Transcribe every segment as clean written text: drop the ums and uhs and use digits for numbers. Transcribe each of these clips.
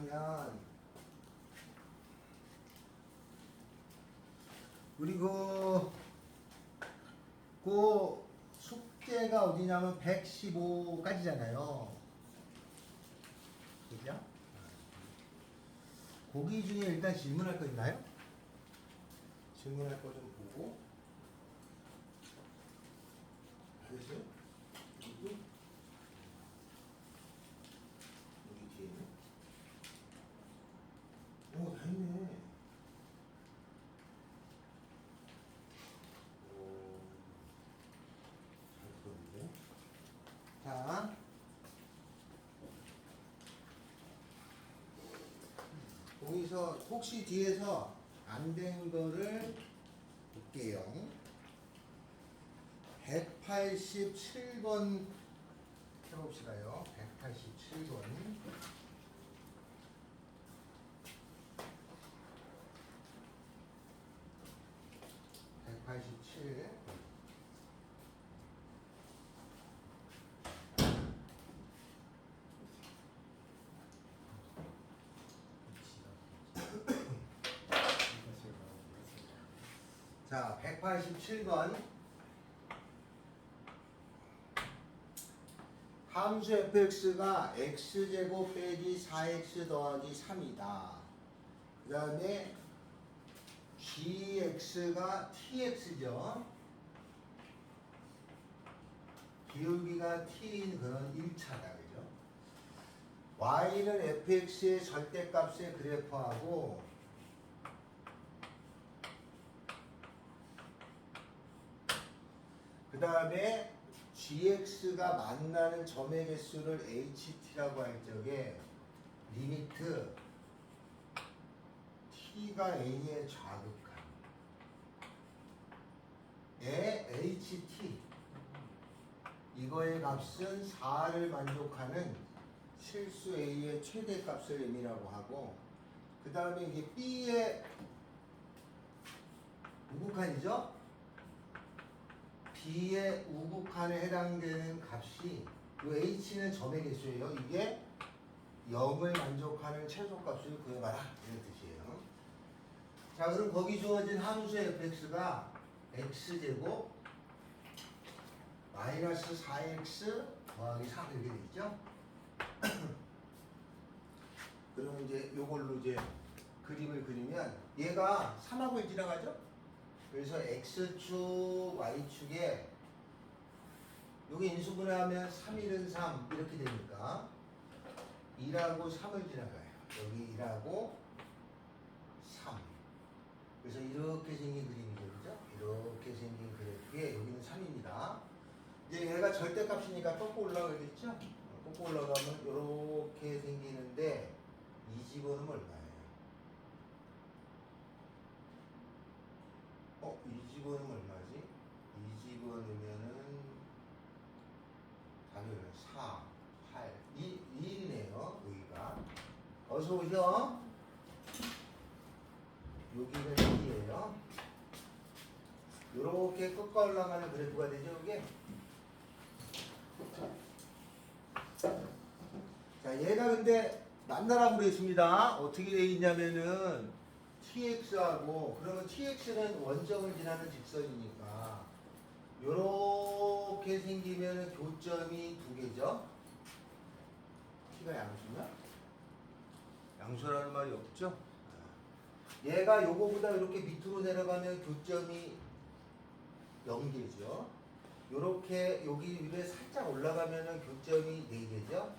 그러면 우리 그 숙제가 어디냐면 115까지잖아요. 그죠? 거기 중에 일단 질문할 거 있나요? 질문할 거 좀 보고. 알겠어요? 여기 뒤에는? 오, 다 있네. 오, 잘 들었는데. 자, 거기서 혹시 뒤에서 안 된 거를 볼게요. 187번 해봅시다요. 187번. 187. 자, 187번. 함수 fx가 x제곱 빼기 4x 더하기 3이다. 그 다음에 gx가 tx죠. 기울기가 t인 그런 1차다. 그죠? y는 fx의 절대값의 그래프하고 그 다음에 gx가 만나는 점의 개수를 ht라고 할 적에 리미트 t가 a의 좌극한 ht 이거의 값은 4를 만족하는 실수 a의 최대값을 의미라고 하고 그 다음에 이게 b의 우극한이죠? b의 우극한에 해당되는 값이 이 h는 점의 개수예요. 이게 0을 만족하는 최소값을 구해봐라 이런 뜻이에요. 자, 그럼 거기 주어진 함수의 fx가 x제곱 마이너스 4x 더하기 3 이렇게 되죠. 그러면 이제 요걸로 이제 그림을 그리면 얘가 3하고 지나가죠. 그래서 x축, y축에 여기 인수분해하면 3, 1은 3 이렇게 되니까 2하고 3을 지나가요. 여기 1하고 3. 그래서 이렇게 생긴 그림이죠. 그죠? 이렇게 생긴 그래프에 여기는 3입니다. 이제 얘가 절대값이니까 꺾고 올라가겠죠? 꺾고 올라가면 이렇게 생기는데 이 집어넣으면 얼마예요? 이 집어넣으면 얼마지? 이 집어넣으면은 답이 4, 8, 2이네요. 여기가. 어서 오죠? 여기가 2예요. 요렇게 꺾어 올라가는 그래프가 되죠, 이게? 자, 얘가 근데 만나라고 그랬습니다. 어떻게 되어 있냐면은 tx하고 그러면 tx는 원점을 지나는 직선이니까 요렇게 생기면은 교점이 두 개죠. t가 양수나? 양수라는 말이 없죠. 얘가 요거보다 이렇게 밑으로 내려가면 교점이 0개죠. 요렇게 여기 위에 살짝 올라가면은 교점이 4개죠.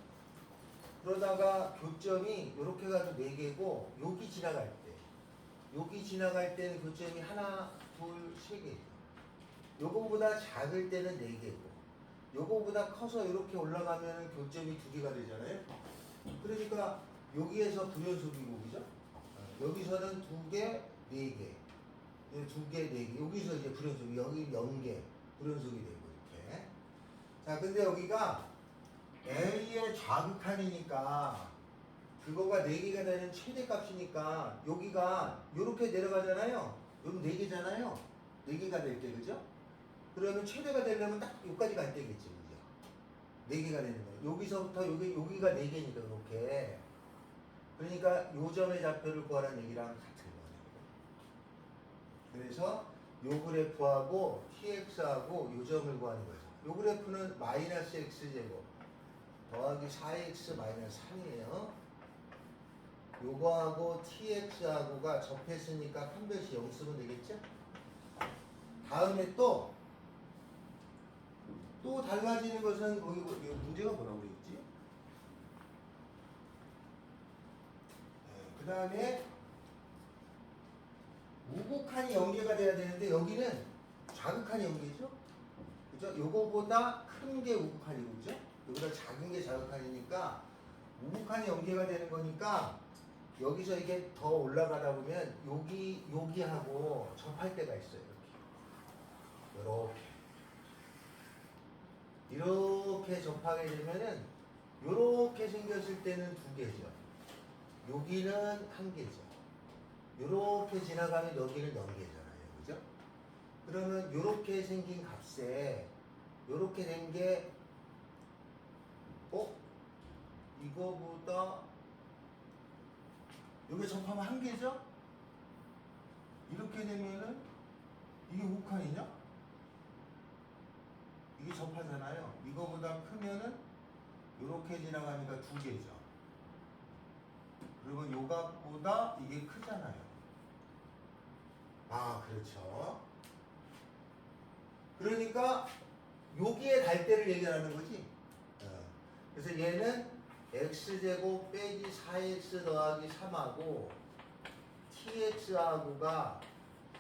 그러다가 교점이 이렇게 가도 4개고 여기 지나갈 때는 교점이 하나, 둘, 3개죠. 요거보다 작을 때는 4개고 요거보다 커서 이렇게 올라가면 교점이 2개가 되잖아요. 그러니까 여기에서 불연속이고 그죠? 여기서는 2개, 4개 2개, 4개 여기서 이제 불연속 여기 0개 불연속이 되고 이렇게. 자, 근데 여기가 A의 좌극한이니까 그거가 4개가 되는 최대값이니까 여기가 이렇게 내려가잖아요. 여기 4개잖아요. 4개가 될 때 그죠? 그러면 최대가 되려면 딱 여기까지 갈 때겠지 그죠? 4개가 되는 거예요. 여기서부터 여기가 4개니까 이렇게. 그러니까 요 점의 좌표를 구하라는 얘기랑 같은 거예요. 그래서 요 그래프하고 tx하고 요 점을 구하는 거죠. 요 그래프는 마이너스 x제곱 더하기 4x 마이너스 3이에요. 요거하고 tx하고가 접했으니까 판별시 0 쓰면 되겠죠? 다음에 또 달라지는 것은 이거 문제가 뭐라고 그랬지? 그 다음에 우극한이 연계가 돼야 되는데 여기는 좌극한이 연계죠? 그죠? 요거보다 큰 게 우극한이고 그죠? 요보다 작은 게 좌극한이니까 우극한이 연계가 되는 거니까 여기서 이게 더 올라가다 보면 여기하고 접할 때가 있어요. 이렇게 접하게 되면은 요렇게 생겼을 때는 두 개죠. 여기는 한 개죠. 요렇게 지나가면 여기는 0개잖아요. 그죠? 그러면 요렇게 생긴 값에 요렇게 된 게 이거보다 여기 접하면 한 개죠? 이렇게 되면은 이게 우극한이냐? 이게 접하잖아요. 이거보다 크면은 이렇게 지나가니까 두 개죠. 그러면 요 값보다 이게 크잖아요. 아, 그렇죠. 그러니까 여기에 갈 때를 얘기하는 거지. 그래서 얘는 x제곱 빼기 4x 더하기 3하고 tx하고가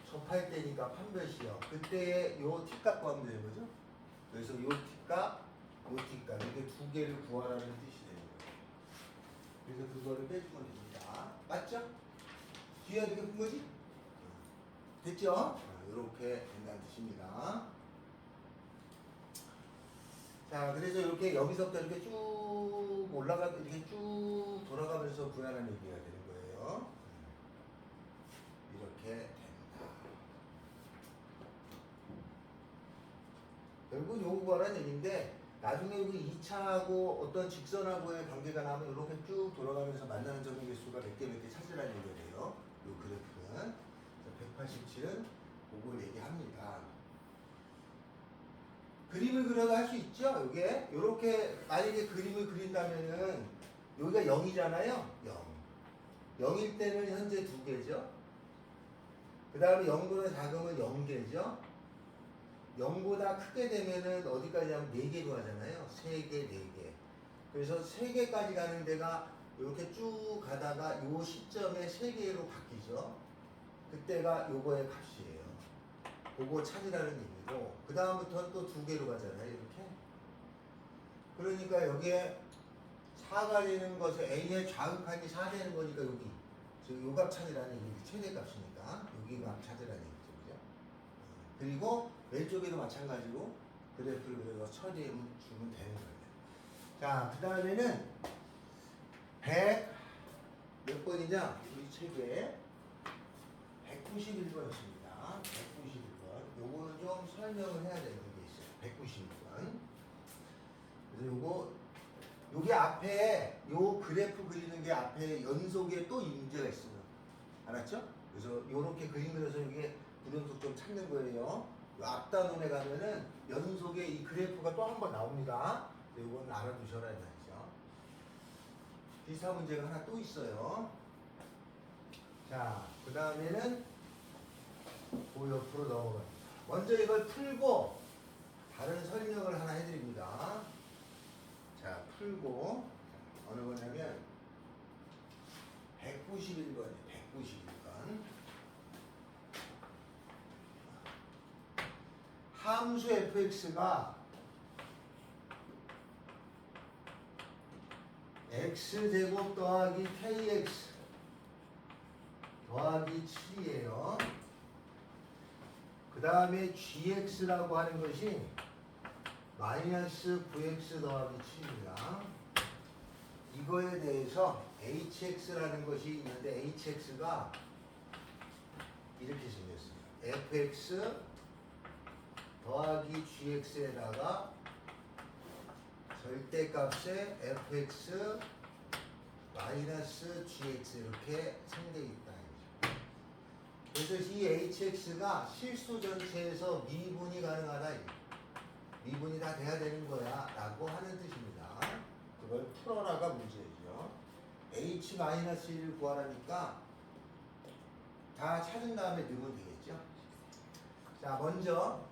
접할 때니까 판별시요. 그때 요 t값 구하면 되는 거죠. 그래서 요 t값, 요 t값 이게 두 개를 구하라는 뜻이 되는 거예요. 그래서 그거를 빼주면 됩니다. 맞죠? 뒤에 이렇게 푼 거지? 됐죠? 이렇게 된다는 뜻입니다. 자, 그래서 이렇게 여기서부터 이렇게 쭉 이렇게 쭉 돌아가면서 구하라는 얘기가 되는 거예요. 이렇게 됩니다. 결국 요거 구하라는 얘기인데 나중에 여기 2차하고 어떤 직선하고의 관계가 나면 이렇게 쭉 돌아가면서 만나는 점의 개수가 몇 개 찾으라는 얘기예요. 요 그래프는 187은 그걸 얘기합니다. 그림을 그려도 할 수 있죠. 요게 요렇게 만약에 그림을 그린다면은 여기가 0이잖아요. 0. 0일 때는 현재 2개죠. 그 다음에 0보다 작으면 0개죠. 0보다 크게 되면은 어디까지 하면 4개로 하잖아요. 3개, 4개. 그래서 3개까지 가는 데가 이렇게 쭉 가다가 요 시점에 3개로 바뀌죠. 그때가 요거의 값이에요. 그거 찾으라는 얘기고, 그 다음부터는 또 2개로 가잖아요. 이렇게. 그러니까 여기에 4가 되는 것에 A의 좌극한이 4 되는 거니까 여기. 요 값 찾으라는 얘기, 최대값이니까 여기 값 찾으라는 얘기죠. 그죠? 그리고 왼쪽에도 마찬가지로 그래프를 그려서 처리해 주면 되는 거예요. 자, 그 다음에는 100 몇 번이냐? 우리 책에 191번이었습니다. 191번. 요거는 좀 설명을 해야 되는 게 있어요. 191번. 그래서 요게 앞에 요 그래프 그리는 게 앞에 연속에 또 문제가 있어요. 알았죠? 그래서 요렇게 그림 그려서 이게 불연속 좀 찾는 거예요. 요 앞단원에 가면은 연속에 이 그래프가 또 한 번 나옵니다. 요건 알아두셔라 이 말이죠. 비슷한 문제가 하나 또 있어요. 자, 그 다음에는 그 옆으로 넘어갑니다. 먼저 이걸 풀고 다른 설명을 하나 해드립니다. 자, 풀고 어느 거냐면 191번이에요. 191번. 함수 fx가 x제곱 더하기 kx 더하기 7이에요. 그 다음에 gx라고 하는 것이 마이너스 9x 더하기 7입니다. 이거에 대해서 hx라는 것이 있는데 hx가 이렇게 생겼어요. fx 더하기 gx에다가 절대값에 fx 마이너스 gx 이렇게 생겨 있다. 그래서 이 hx가 실수 전체에서 미분이 가능하다. 미분이 다 돼야 되는 거야 라고 하는 뜻입니다. 그걸 풀어라가 문제죠. h-1을 구하라니까 다 찾은 다음에 넣으면 되겠죠. 자, 먼저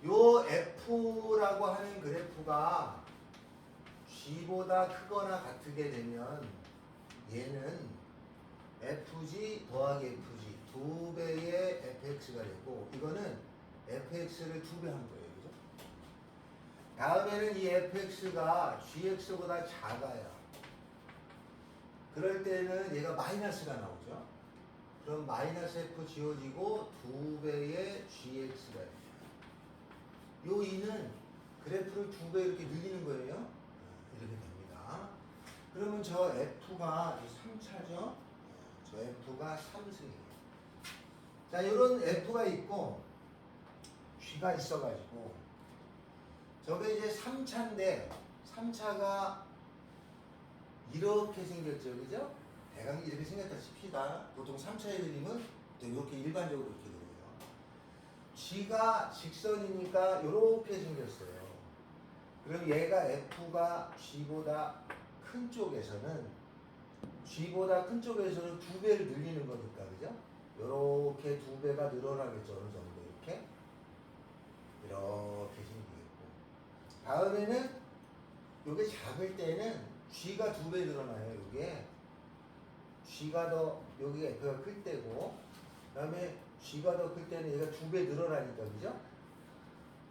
요 f라고 하는 그래프가 g보다 크거나 같게 되면 얘는 fg 더하기 fg 2배의 fx가 되고, 이거는 fx를 2배 한 거예요. 그죠? 다음에는 이 fx가 gx보다 작아요. 그럴 때는 얘가 마이너스가 나오죠. 그럼 마이너스 f 지워지고 2배의 gx가 돼요. 요 2는 그래프를 2배 이렇게 늘리는 거예요. 이렇게 됩니다. 그러면 저 f가 3차죠. 저 f가 3승이에요. 자, 이런 f가 있고 g가 있어가지고 저게 이제 3차인데 3차가 이렇게 생겼죠, 그죠? 대강 이렇게 생겼다 칩시다. 보통 3차의 그림은 이렇게 일반적으로 이렇게 그려요. g가 직선이니까 이렇게 생겼어요. 그럼 얘가 f가 g보다 큰 쪽에서는 g보다 큰 쪽에서는 2배를 늘리는 거니까, 그죠? 이렇게 2배가 늘어나겠죠. 어느 정도 이렇게 생기겠고, 다음에는 요게 작을 때는 g가 2배 늘어나요. 요게 g가 더, 여기 f가 클 때고, 그 다음에 g가 더 클 때는 얘가 2배 늘어나니까, 그죠?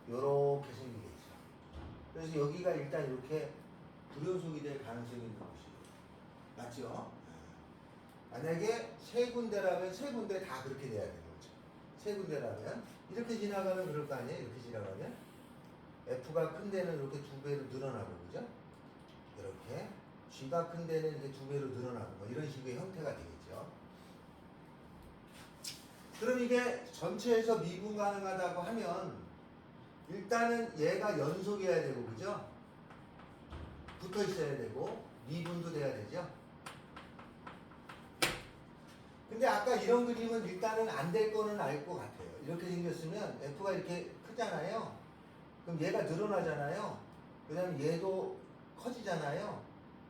요렇게 생기겠죠. 그래서 여기가 일단 이렇게 불연속이 될 가능성이 있는 곳이에요. 맞죠? 만약에 세 군데라면 세 군데 다 그렇게 돼야 되는 거죠. 세 군데라면 이렇게 지나가면 그럴 거 아니에요. 이렇게 지나가면 f가 큰 데는 이렇게 2배로 늘어나고, 그죠? 이렇게 g가 큰 데는 이렇게 2배로 늘어나고, 뭐 이런 식의 형태가 되겠죠. 그럼 이게 전체에서 미분 가능하다고 하면 일단은 얘가 연속이어야 되고, 그죠? 붙어 있어야 되고 미분도 돼야 되죠. 근데 아까 이런 그림은 일단은 안 될 거는 알 것 같아요. 이렇게 생겼으면 f가 이렇게 크잖아요. 그럼 얘가 늘어나잖아요. 그 다음에 얘도 커지잖아요.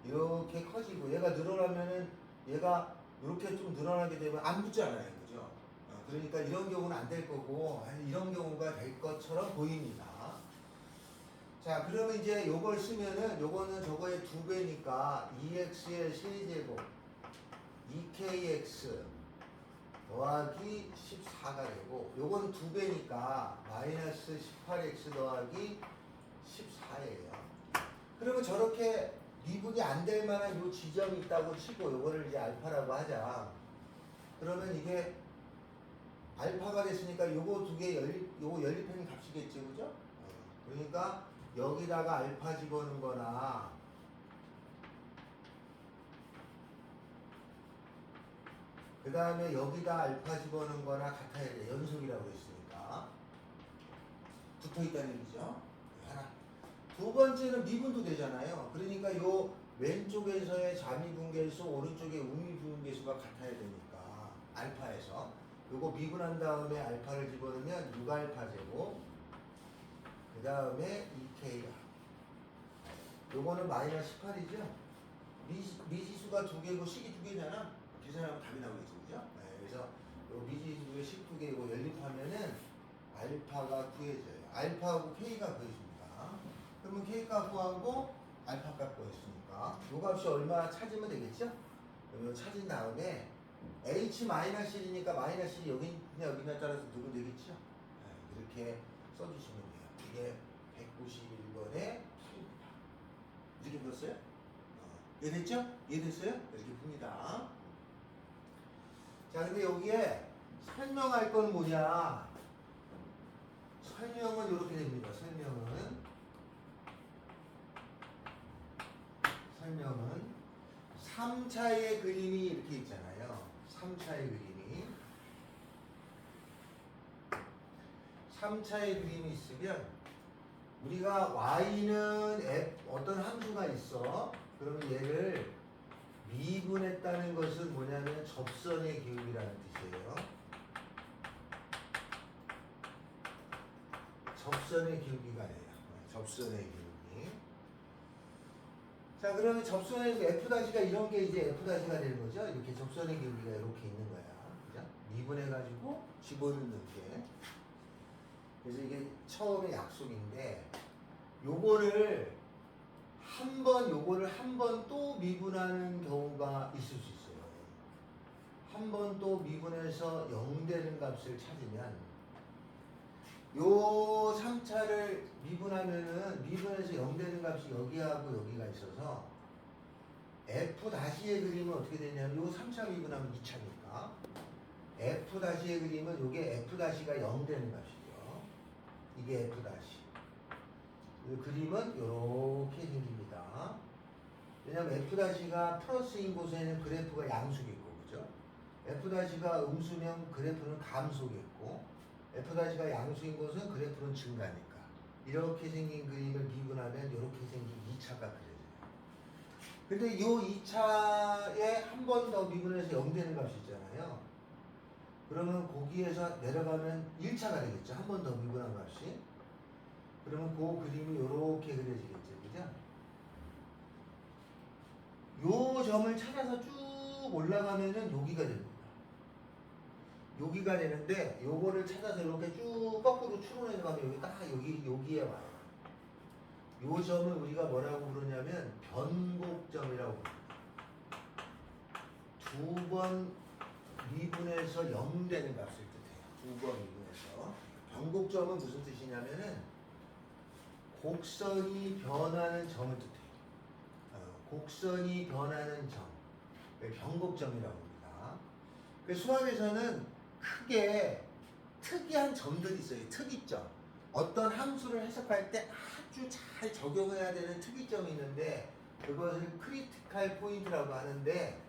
이렇게 커지고, 얘가 늘어나면은 얘가 이렇게 좀 늘어나게 되면 안 붙잖아요. 그죠? 그러니까 이런 경우는 안 될 거고, 이런 경우가 될 것처럼 보입니다. 자, 그러면 이제 요걸 쓰면은 요거는 저거의 2배니까 2x의 세제곱 2kx 더하기 14가 되고, 요건 2배니까 마이너스 18x 더하기 14예요. 그러면 저렇게 미분이 안 될 만한 요 지점이 있다고 치고 요거를 이제 알파라고 하자. 그러면 이게 알파가 됐으니까 요거 두 개 요거 연립하는 값이겠죠, 그죠? 그러니까 여기다가 알파 집어넣은 거나 그 다음에 여기다 알파 집어넣은 거나 같아야 돼. 연속이라고 했으니까. 붙어 있다는 얘기죠. 하나. 두 번째는 미분도 되잖아요. 그러니까 요 왼쪽에서의 자미분계수, 오른쪽의 우미분계수가 같아야 되니까 알파에서 요거 미분한 다음에 알파를 집어넣으면 6알파 제곱, 그 다음에 2K가, 요거는 마이너스 18이죠. 미지수가 2개고 식이 2개잖아. 계산하면 답이 나오겠죠, 그죠? 네, 그래서 요 미지수의 식 2개고 연립하면은 알파가 구해져요. 알파하고 K가 구해집니다. 그러면 K값 구하고 알파 값 구했으니까 요 값이 얼마 찾으면 되겠죠? 그러면 찾은 다음에 H-1이니까 마이너스 여기나 따라서 넣으면 되겠죠? 네, 이렇게 써주시면 돼요. 이게 191번의 8입니다. 이렇게 풀었어요? 이해됐죠? 이해됐어요? 이렇게 풉니다. 자, 근데 여기에 설명할 건 뭐냐? 설명은 이렇게 됩니다. 설명은 3차의 그림이 이렇게 있잖아요. 3차의 그림이 있으면 우리가 y는 어떤 함수가 있어. 그러면 얘를 미분했다는 것은 뭐냐면 접선의 기울기라는 뜻이에요. 접선의 기울기가 아니에요. 접선의 기울기. 자, 그러면 접선의 F'가 이런 게 이제 F'가 되는 거죠. 이렇게 접선의 기울기가 이렇게 있는 거야. 그죠? 미분해가지고 집어넣는 게. 그래서 이게 처음에 약속인데, 요거를 한 번 또 미분하는 경우가 있을 수 있어요. 한 번 또 미분해서 0 되는 값을 찾으면, 요 3차를 미분하면은 미분해서 0 되는 값이 여기하고 여기가 있어서 F'의 그림은 어떻게 되냐면 요 3차 미분하면 2차니까 F'의 그림은 요게 F'가 0 되는 값이죠. 이게 F'. 이 그림은 이렇게 생깁니다. 왜냐면 F'가 플러스인 곳에는 그래프가 양수겠고, 그죠? F'가 음수면 그래프는 감소겠고, F'가 양수인 곳은 그래프는 증가니까. 이렇게 생긴 그림을 미분하면 이렇게 생긴 2차가 그려져요. 근데 이 2차에 한 번 더 미분해서 0 되는 값이 있잖아요. 그러면 거기에서 내려가면 1차가 되겠죠. 한 번 더 미분한 값이. 그러면 그 그림이 이렇게 그려지겠죠. 그죠? 요 점을 찾아서 쭉 올라가면은 여기가 됩니다. 여기가 되는데 요거를 찾아서 이렇게 쭉 거꾸로 추론해서 가면 여기 딱 여기에 와요. 요 점을 우리가 뭐라고 부르냐면 변곡점이라고 부릅니다. 두 번 미분해서 0 되는 값을 뜻해요. 두 번 미분해서. 변곡점은 무슨 뜻이냐면은 곡선이 변하는 점을 뜻해요. 곡선이 변하는 점, 변곡점이라고 합니다. 수학에서는 크게 특이한 점들이 있어요. 특이점. 어떤 함수를 해석할 때 아주 잘 적용해야 되는 특이점이 있는데 그것을 크리티컬 포인트라고 하는데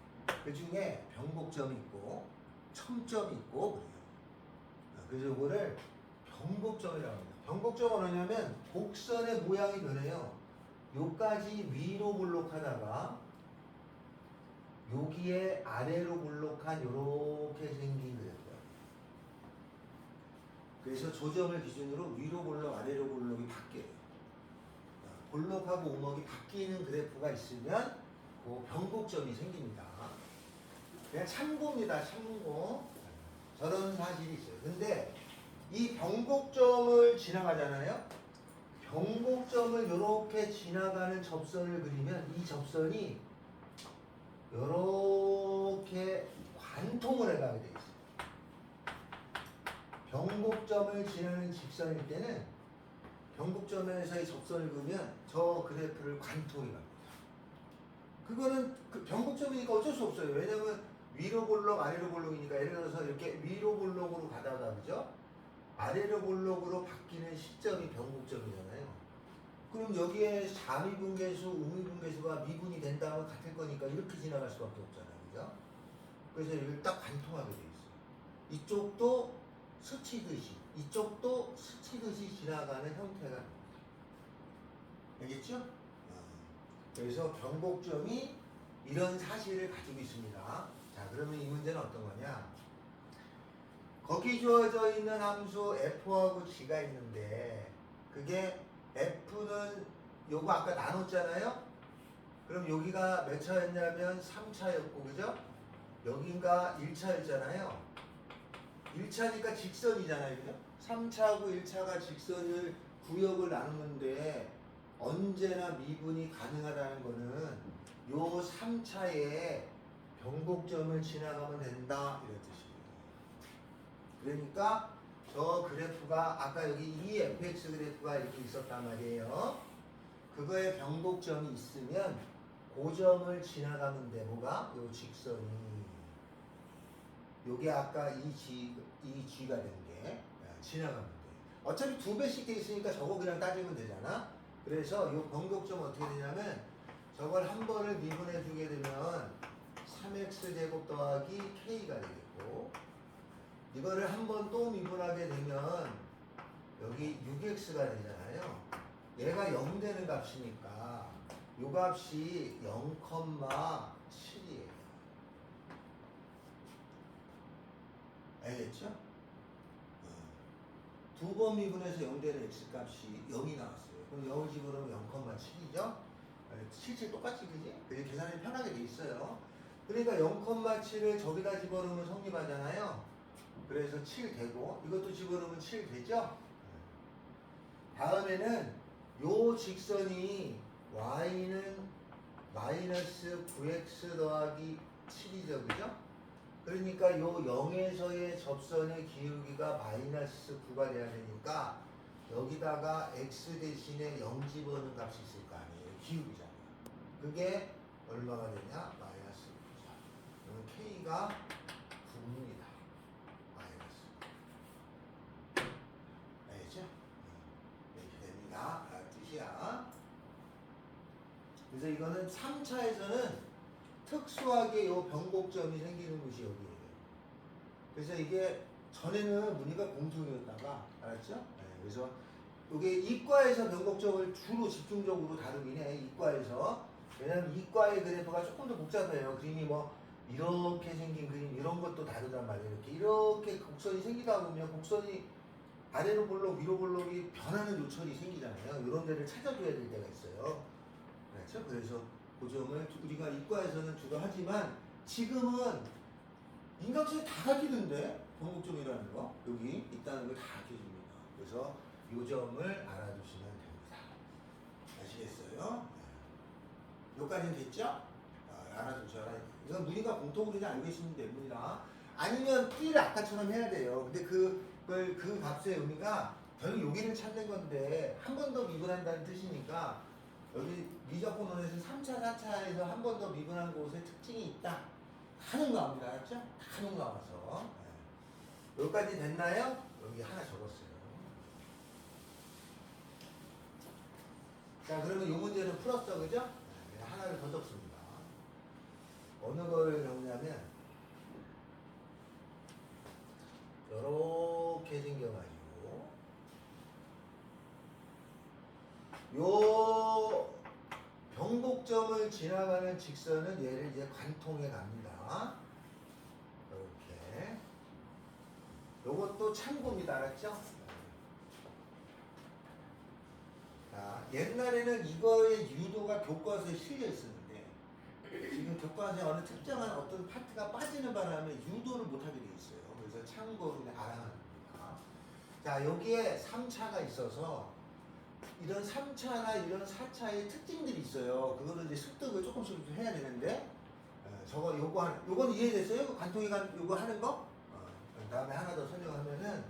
그 중에 변곡점이 있고 첨점이 있고 그래요. 그래서 이거를 변곡점이라고 합니다. 변곡점은 뭐냐면 곡선의 모양이 변해요. 요까지 위로 볼록하다가 여기에 아래로 볼록한 요렇게 생긴 그래프예요. 그래서 조점을 기준으로 위로 볼록 아래로 볼록이 바뀌어요. 볼록하고 오목이 바뀌는 그래프가 있으면 그 변곡점이 생깁니다. 그냥 참고입니다. 참고. 저런 사실이 있어요. 근데 이 변곡점을 지나가잖아요. 변곡점을 이렇게 지나가는 접선을 그리면 이 접선이 이렇게 관통을 해가게 돼 있어요. 변곡점을 지나는 직선일 때는 변곡점에서의 접선을 그리면 저 그래프를 관통이 갑니다. 그거는 그 변곡점이니까 어쩔 수 없어요. 왜냐면 위로 볼록 아래로 볼록이니까 예를 들어서 이렇게 위로 볼록으로 가다가 그죠? 아래로 볼록으로 바뀌는 시점이 변곡점이잖아요. 그럼 여기에 자미분계수, 우미분계수가 미분이 된다면 같을 거니까 이렇게 지나갈 수밖에 없잖아요. 그죠? 그래서 이걸 딱 관통하게 돼 있어요. 이쪽도 스치듯이, 이쪽도 스치듯이 지나가는 형태가 됩니다. 알겠죠? 그래서 변곡점이 이런 사실을 가지고 있습니다. 자, 그러면 이 문제는 어떤 거냐? 거기 주어져 있는 함수 F하고 G가 있는데 그게 F는 요거 아까 나눴잖아요? 그럼 여기가 몇 차였냐면 3차였고 그죠? 여긴가 1차였잖아요. 1차니까 직선이잖아요. 그죠? 3차하고 1차가 직선을 구역을 나누는데 언제나 미분이 가능하다는 거는 요 3차에 변곡점을 지나가면 된다 이런 뜻이에요. 그러니까 저 그래프가 아까 여기 이 fx 그래프가 이렇게 있었단 말이에요. 그거에 변곡점이 있으면 그 점을 지나가면 돼. 뭐가? 요 직선이. 요게 아까 이 G가 된 게 지나가면 돼. 어차피 2배씩 돼 있으니까 저거 그냥 따지면 되잖아. 그래서 요 변곡점 어떻게 되냐면 저걸 한 번을 미분해 주게 되면 3x제곱 더하기 k가 되겠고 이거를 한 번 또 미분하게 되면 여기 6x가 되잖아요. 얘가 0 되는 값이니까 요 값이 0,7이에요. 알겠죠? 두 번 미분해서 0 되는 x값이 0이 나왔어요. 그럼 0을 집어넣으면 0,7이죠? 실제 똑같이 그지? 그게 계산이 편하게 돼 있어요. 그러니까 0,7을 저기다 집어넣으면 성립하잖아요. 그래서 7 되고 이것도 집어넣으면 7 되죠? 다음에는 요 직선이 y는 마이너스 9x 더하기 7이죠, 그죠? 그러니까 요 0에서의 접선의 기울기가 마이너스 9가 돼야 되니까 여기다가 x 대신에 0 집어넣는 값이 있을 거 아니에요. 기울기잖아요. 그게 얼마가 되냐? 마이너스 9죠. 그러면 k가 9입니다. 마이너스. 알겠죠? 이렇게 됩니다. 라는 뜻이야. 그래서 이거는 3차에서는 특수하게 요 변곡점이 생기는 곳이 여기예요. 그래서 이게 전에는 무늬가 공통이었다가 알았죠? 네, 그래서 이게 이과에서 변곡점을 주로 집중적으로 다루긴 해. 이과에서. 왜냐면 이과의 그래프가 조금 더 복잡해요. 그림이 뭐 이렇게 생긴 그림 이런 것도 다르단 말이에요. 이렇게 곡선이 생기다 보면 곡선이 아래로 볼록 위로 볼록이 변하는 요철이 생기잖아요. 이런 데를 찾아줘야 될 때가 있어요. 그렇죠? 그래서 그 점을 우리가 이과에서는 주로 하지만 지금은 인각수에 다 가르치는데 변곡점이라는 거 여기 있다는 걸 다 가르쳐줍니다. 그래서 이 점을 알아두시면 됩니다. 아시겠어요? 네. 여기까지는 됐죠? 알아두셔라. 이건 무늬가 공통으로 그냥 알고 있으면 됩니다. 아니면 P를 아까처럼 해야 돼요. 근데 그 값의 의미가 결국 여기를 찾는 건데 한 번 더 미분한다는 뜻이니까 여기 미적분원에서 3차, 4차에서 한 번 더 미분한 곳에 특징이 있다. 한옥 나옵니다. 알았죠? 한옥 나와서. 네. 여기까지 됐나요? 여기 하나 적었어요. 자, 그러면 이 문제는 풀었어. 그죠? 네, 하나를 더 적습니다. 어느 거를 적냐면, 요렇게 생겨가지고, 요 변곡점을 지나가는 직선은 얘를 이제 관통해 갑니다. 이렇게. 요것도 참고입니다. 알았죠? 자, 옛날에는 이거의 유도가 교과서에 실려 있었는데 지금 교과서에 어느 특정한 어떤 파트가 빠지는 바람에 유도를 못하게 돼 있어요. 그래서 참고로 알아갑니다. 자, 여기에 3차가 있어서 이런 3차나 이런 4차의 특징들이 있어요. 그거를 이제 습득을 조금씩 해야 되는데, 저거 요건 이해됐어요? 관통이 요거 하는 거? 그 다음에 하나 더 설명하면은,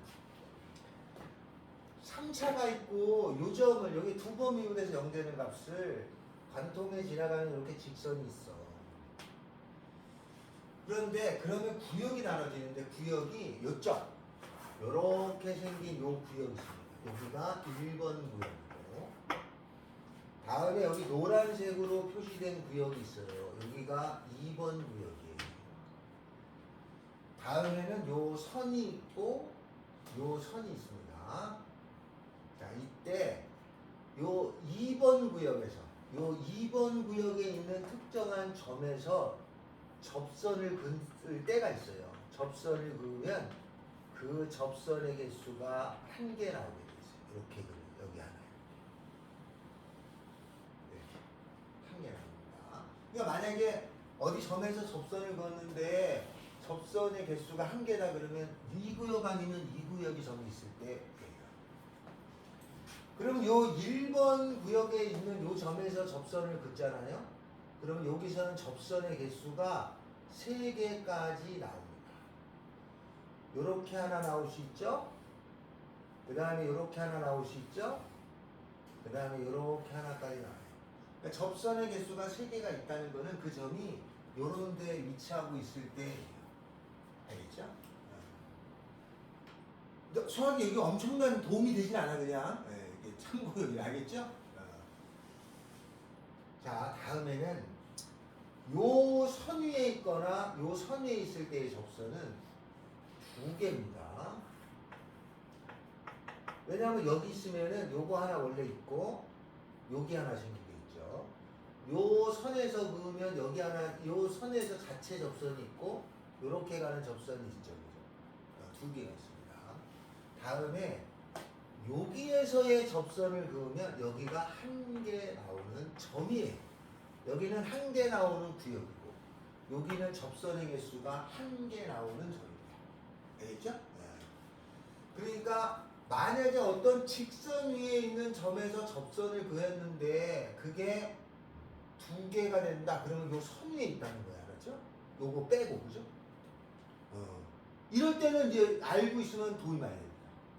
3차가 있고, 요 점을 여기 두 번 미분해서 0 되는 값을 관통에 지나가는 이렇게 직선이 있어. 그런데, 그러면 구역이 나눠지는데, 구역이 요점. 요렇게 생긴 요 구역이 있습니다. 여기가 1번 구역이고, 다음에 여기 노란색으로 표시된 구역이 있어요. 여기가 2번 구역이에요. 다음에는 요 선이 있고 요 선이 있습니다. 자, 이때 요 2번 구역에서 요 2번 구역에 있는 특정한 점에서 접선을 그을 때가 있어요. 접선을 그으면 그 접선의 개수가 1개 나오게 돼 있어요. 이렇게 그려요. 여기 하나. 그러니까 만약에 어디 점에서 접선을 그었는데 접선의 개수가 1개다 그러면 이 구역 아니면 이 구역이 점이 있을 때예요. 그럼 요 1번 구역에 있는 요 점에서 접선을 긋잖아요. 그러면 여기서는 접선의 개수가 3개까지 나옵니다. 요렇게 하나 나올 수 있죠. 그 다음에 요렇게 하나 나올 수 있죠. 그 다음에 요렇게 하나까지 나와요. 그러니까 접선의 개수가 3개가 있다는 거는 그 점이 요런 데 위치하고 있을 때예요. 알겠죠? 수학이 여기 엄청난 도움이 되진 않아 그냥. 네, 이게 참고 여기 알겠죠? 자, 다음에는 요 선 위에 있거나 요 선 위에 있을 때의 접선은 2개입니다. 왜냐하면 여기 있으면은 요거 하나 원래 있고 여기 하나 생기게 있죠. 요 선에서 그으면 여기 하나, 요 선에서 자체 접선이 있고 요렇게 가는 접선이 있죠. 두 개가 있습니다. 다음에 여기에서의 접선을 그으면 여기가 한 개 나오는 점이에요. 여기는 한 개 나오는 구역이고 여기는 접선의 개수가 한 개 나오는 점입니다. 알겠죠? 네. 그러니까 만약에 어떤 직선 위에 있는 점에서 접선을 그었는데 그게 두 개가 된다. 그러면 요 선 위에 있다는 거야. 알았죠? 요거 빼고, 그죠? 이럴 때는 이제 알고 있으면 도움이 많이 됩니다.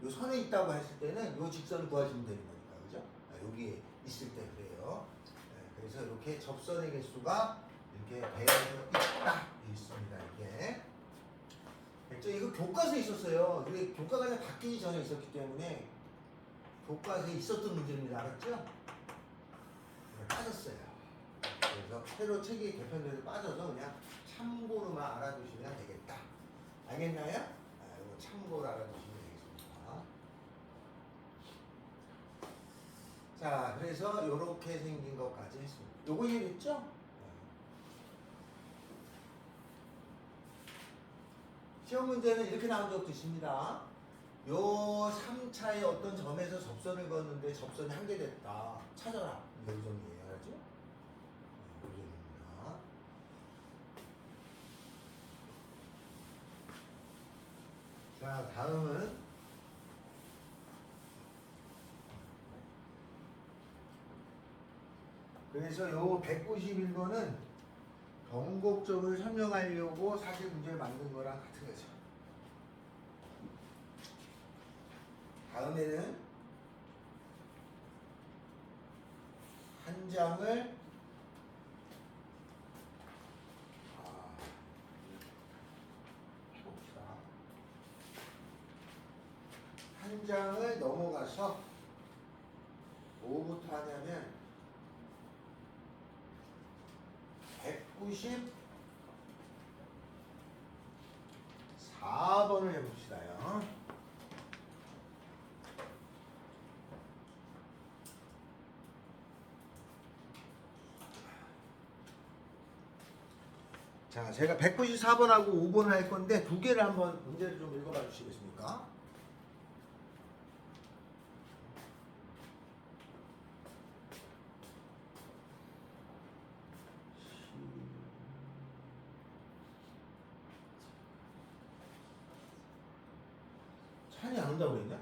요 선에 있다고 했을 때는 요 직선을 구하시면 되는 거니까, 그죠? 여기 있을 때 그래요. 그래서 이렇게 접선의 개수가 이렇게 배어서 있다. 있습니다. 이게. 됐죠? 이거 교과서에 있었어요. 근데 교과가 그냥 바뀌기 전에 있었기 때문에 교과서에 있었던 문제입니다. 알았죠? 빠졌어요. 그래서 새로 책이 개편돼서 빠져서 그냥 참고로만 알아두시면 되겠다. 알겠나요? 이거 참고로 알아두시면 되겠습니다. 자, 그래서 이렇게 생긴 것까지 했습니다. 요거 이해됐죠? 시험 문제는 이렇게 나온 적도 있습니다. 요 3차의 어떤 점에서 접선을 그었는데 접선이 한 개 됐다. 찾아라. 이 점이에요. 알았죠? 요 점입니다. 자, 다음은 그래서 요 191번은 변곡점을 설명하려고 사실 문제를 만든 거랑 같은 거죠. 다음에는 한 장을 봅시다. 한 장을 넘어가서 뭐부터 하냐면 194번을 해봅시다요. 자, 제가 194번하고 5번을 할 건데 두 개를 한번 문제를 좀 읽어봐 주시겠습니까? 찬이 안 온다고 그랬냐?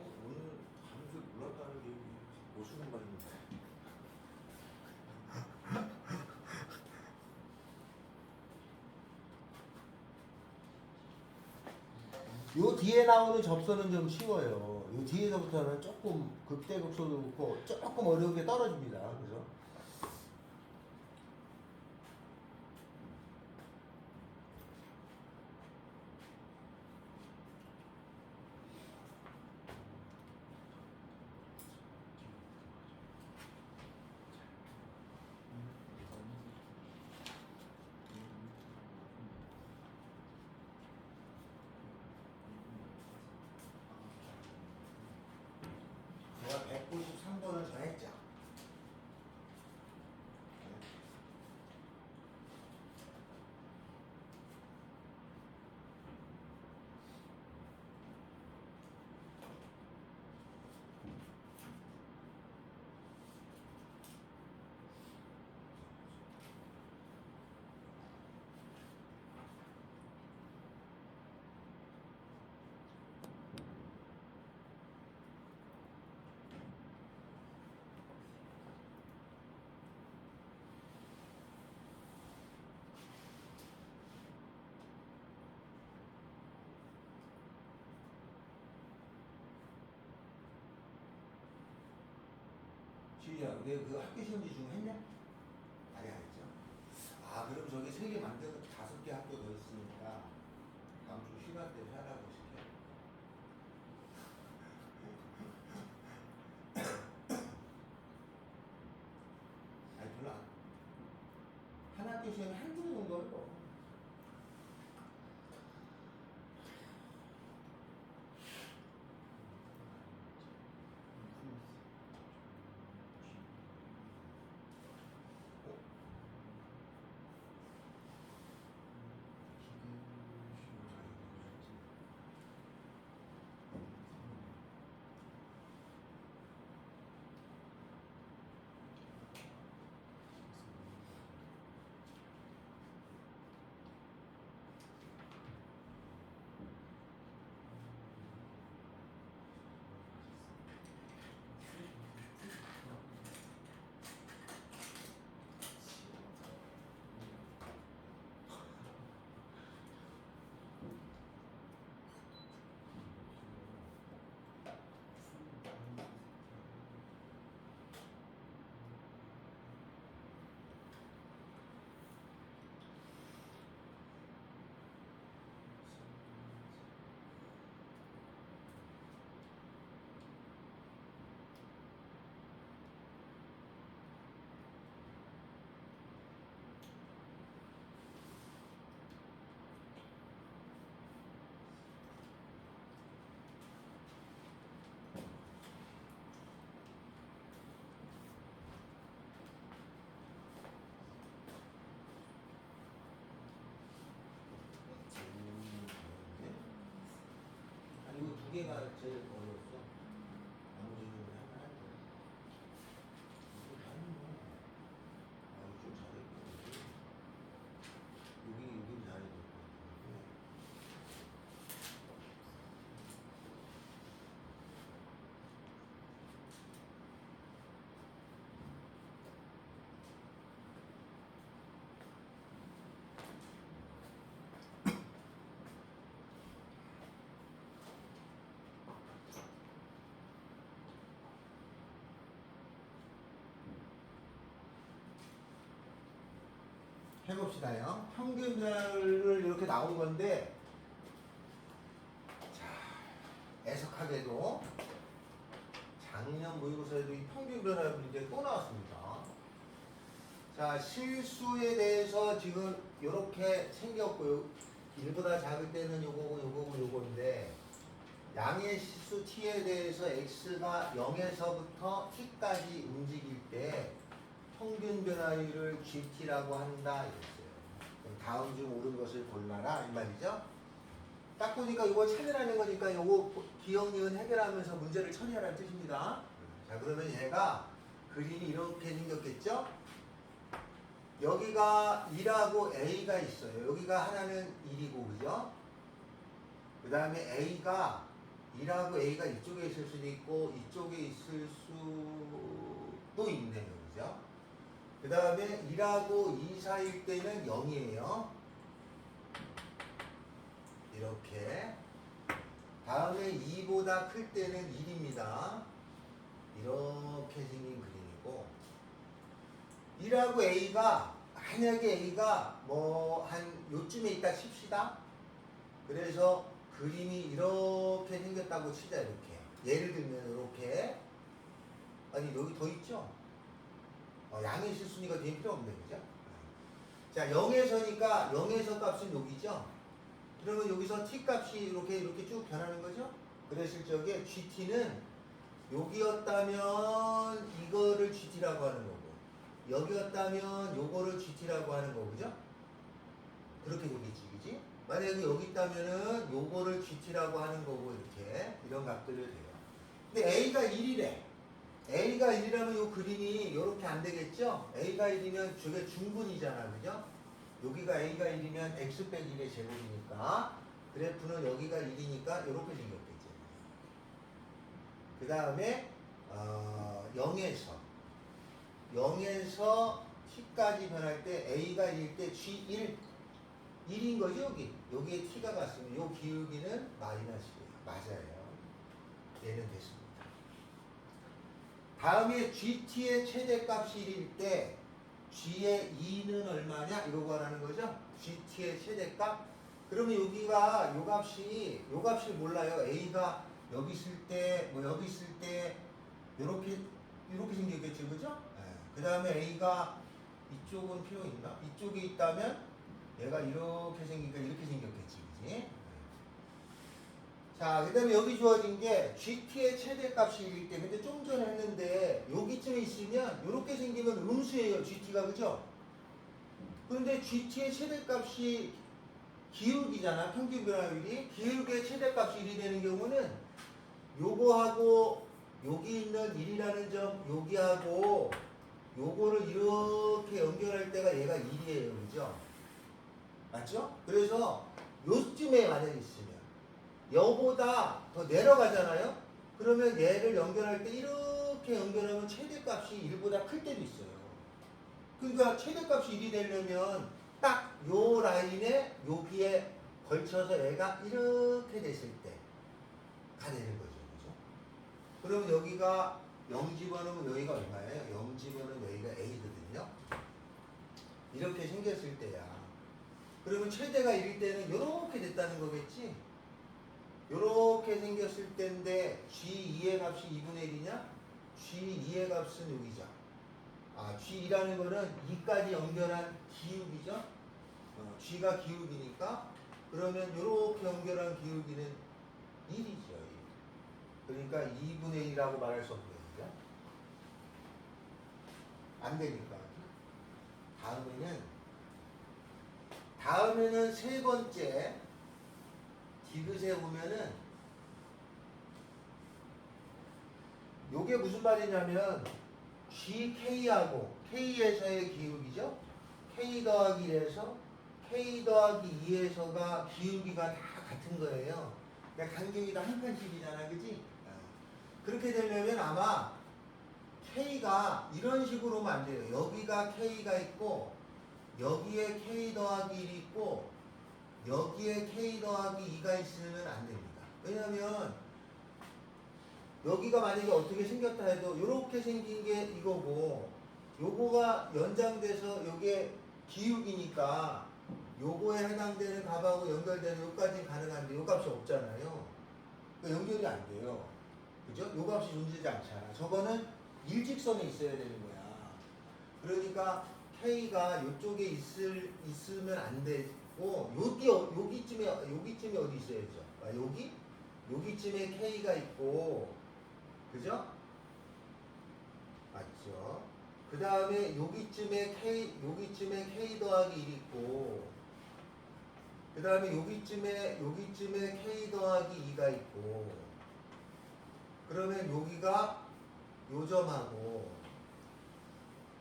오늘 감수 몰랐다는 게 오수는 말입니다. 요 뒤에 나오는 접선은 좀 쉬워요. 요 뒤에서부터는 조금 극대극소도 그렇고 조금 어려운 게 떨어집니다. 그죠? 제가 193번을 정했죠. 지희야, 우리 그 학교 시험지 중 했냐? 아니 안 했죠. 아 그럼 저기 3개 만들고 5개 학교 더 있으니까 다음 주 휴가 때 하라고 시켜. 아니 별로 한 학교 시험에 한두 개 정도 어려워. 아니 이거 2개가 제일 어려웠어. 나머지는 하나 할 거야. 이거 나는 뭐, 좀 잘했고. 여긴 잘해줬고. 해봅시다요. 평균을 이렇게 나온 건데, 자, 애석하게도 작년 모의고사에도 이 평균 변화 문제 또 나왔습니다. 자, 실수에 대해서 지금 이렇게 생겼고요. 1보다 작을 때는 요거고 요건데, 양의 실수 t에 대해서 x가 0에서부터 t까지 움직일 때 평균 변화율을 GT라고 한다 이랬어요. 그럼 다음 중 옳은 것을 골라라 이 말이죠. 딱 보니까 이거 찾으라는 거니까 요거 기억, 니은 해결하면서 문제를 처리하라는 뜻입니다. 자, 그러면 얘가 그림이 이렇게 생겼겠죠? 여기가 2라고 A가 있어요. 여기가 하나는 1이고, 그죠? 그 다음에 A가 2라고 A가 이쪽에 있을 수도 있고 이쪽에 있을 수도 있네요. 그죠? 그 다음에 2하고 2 사이일 때는 0이에요. 이렇게. 다음에 2보다 클 때는 1입니다. 이렇게 생긴 그림이고, 1하고 A가, 만약에 A가 뭐 한 요쯤에 있다 칩시다. 그래서 그림이 이렇게 생겼다고 치자. 이렇게 예를 들면 이렇게. 아니 여기 더 있죠? 양의 실수니까 뒤에 필요 없네, 그죠? 자, 0에서니까 0에서 값은 여기죠? 그러면 여기서 t 값이 이렇게 쭉 변하는 거죠? 그랬을 적에 gt는 여기였다면 이거를 gt라고 하는 거고, 여기였다면 요거를 gt라고 하는 거고, 그죠? 그렇게 되겠지, 그지? 만약에 여기 있다면은 요거를 gt라고 하는 거고, 이렇게 이런 값들을 돼요. 근데 a가 1이래. A가 1이라면 요 그림이 이렇게 안 되겠죠? A가 1이면 저게 중분이잖아, 그죠? 여기가 A가 1이면 X 빼기 1의 제곱이니까 그래프는 여기가 1이니까 이렇게 생겼겠죠. 그 다음에 0에서 T까지 변할 때 A가 1일 때 G1 1인 거죠, 여기. 여기에 T가 갔으면 요 기울기는 마이너스예요. 맞아요. 얘는 됐습니다. 다음에 GT의 최대값이 1일 때 G의 2는 얼마냐? 이러고 하라는 거죠. GT의 최대값. 그러면 여기가 요 값이 몰라요. A가 여기 있을 때, 뭐 여기 있을 때 요렇게 생겼겠지, 그죠? 그 다음에 A가 이쪽은 필요 있나? 이쪽에 있다면 얘가 이렇게 생기니까 이렇게 생겼겠지, 그지? 자, 그 다음에 여기 주어진 게 GT의 최대값이 1일 때, 근데 좀 전에 했는데 여기쯤에 있으면 이렇게 생기면 음수예요, GT가, 그죠? 그런데 GT의 최대값이 기울기잖아, 평균 변화율이. 기울기의 최대값이 1이 되는 경우는 요거하고 여기 있는 1이라는 점, 여기하고 요거를 이렇게 연결할 때가 얘가 1이에요, 그죠? 맞죠? 그래서 요쯤에 만약에 있으면 여보다 더 내려가잖아요? 그러면 얘를 연결할 때 이렇게 연결하면 최대값이 1보다 클 때도 있어요. 그러니까 최대값이 1이 되려면 딱 요 라인에 여기에 걸쳐서 얘가 이렇게 됐을 때가 되는 거죠. 그죠? 그럼 여기가 0 집어넣으면 여기가 얼마예요? 0 집어넣으면 여기가 A거든요. 이렇게 생겼을 때야. 그러면 최대가 1일 때는 이렇게 됐다는 거겠지? 이렇게 생겼을 때인데 G2의 값이 2분의 1이냐? G2의 값은 여기죠. G2라는 거는 2까지 연결한 기울기죠? G가 기울기니까 그러면 이렇게 연결한 기울기는 1이죠. 1. 그러니까 2분의 1이라고 말할 수 없는 거죠. 안 되니까. 다음에는 세 번째 디귿에 보면은 요게 무슨 말이냐면 GK하고 K에서의 기울기죠. K 더하기 1에서 K 더하기 2에서가 기울기가 다 같은 거예요. 그러니까 간격이 다 한 칸씩이잖아, 그지? 그렇게 되려면 아마 K가 이런 식으로 하면 안 돼요. 여기가 K가 있고 여기에 K 더하기 1이 있고 여기에 K 더하기 2가 있으면 안 됩니다. 왜냐면 여기가 만약에 어떻게 생겼다 해도 이렇게 생긴 게 이거고 요거가 연장돼서 요게 기울기니까 요거에 해당되는 값하고 연결되는 요까지는 가능한데 요 값이 없잖아요. 그러니까 연결이 안 돼요. 그죠? 요 값이 존재하지 않잖아. 저거는 일직선에 있어야 되는 거야. 그러니까 K가 요쪽에 있으면 안 되고 여기쯤에 어디 있어야죠? 여기쯤에 K가 있고 그죠? 맞죠? 그 다음에 여기쯤에 K 더하기 1 있고 그 다음에 여기쯤에 K 더하기 2가 있고 그러면 여기가 요 점하고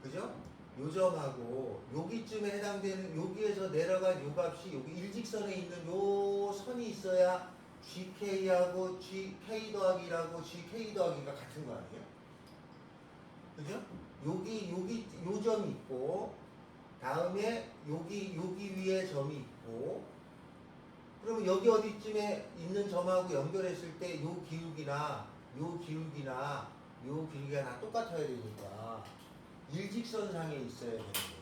그죠? 요 점하고 여기쯤에 해당되는 여기에서 내려간 요 값이 여기 일직선에 있는 요 선이 있어야 GK하고 GK 더하기라고 GK 더하기가 같은 거 아니에요? 그죠? 요 점이 있고 다음에 여기 위에 점이 있고 그러면 여기 어디쯤에 있는 점하고 연결했을 때 요 기울기가 다 똑같아야 되니까 일직선상에 있어야 되는 거예요.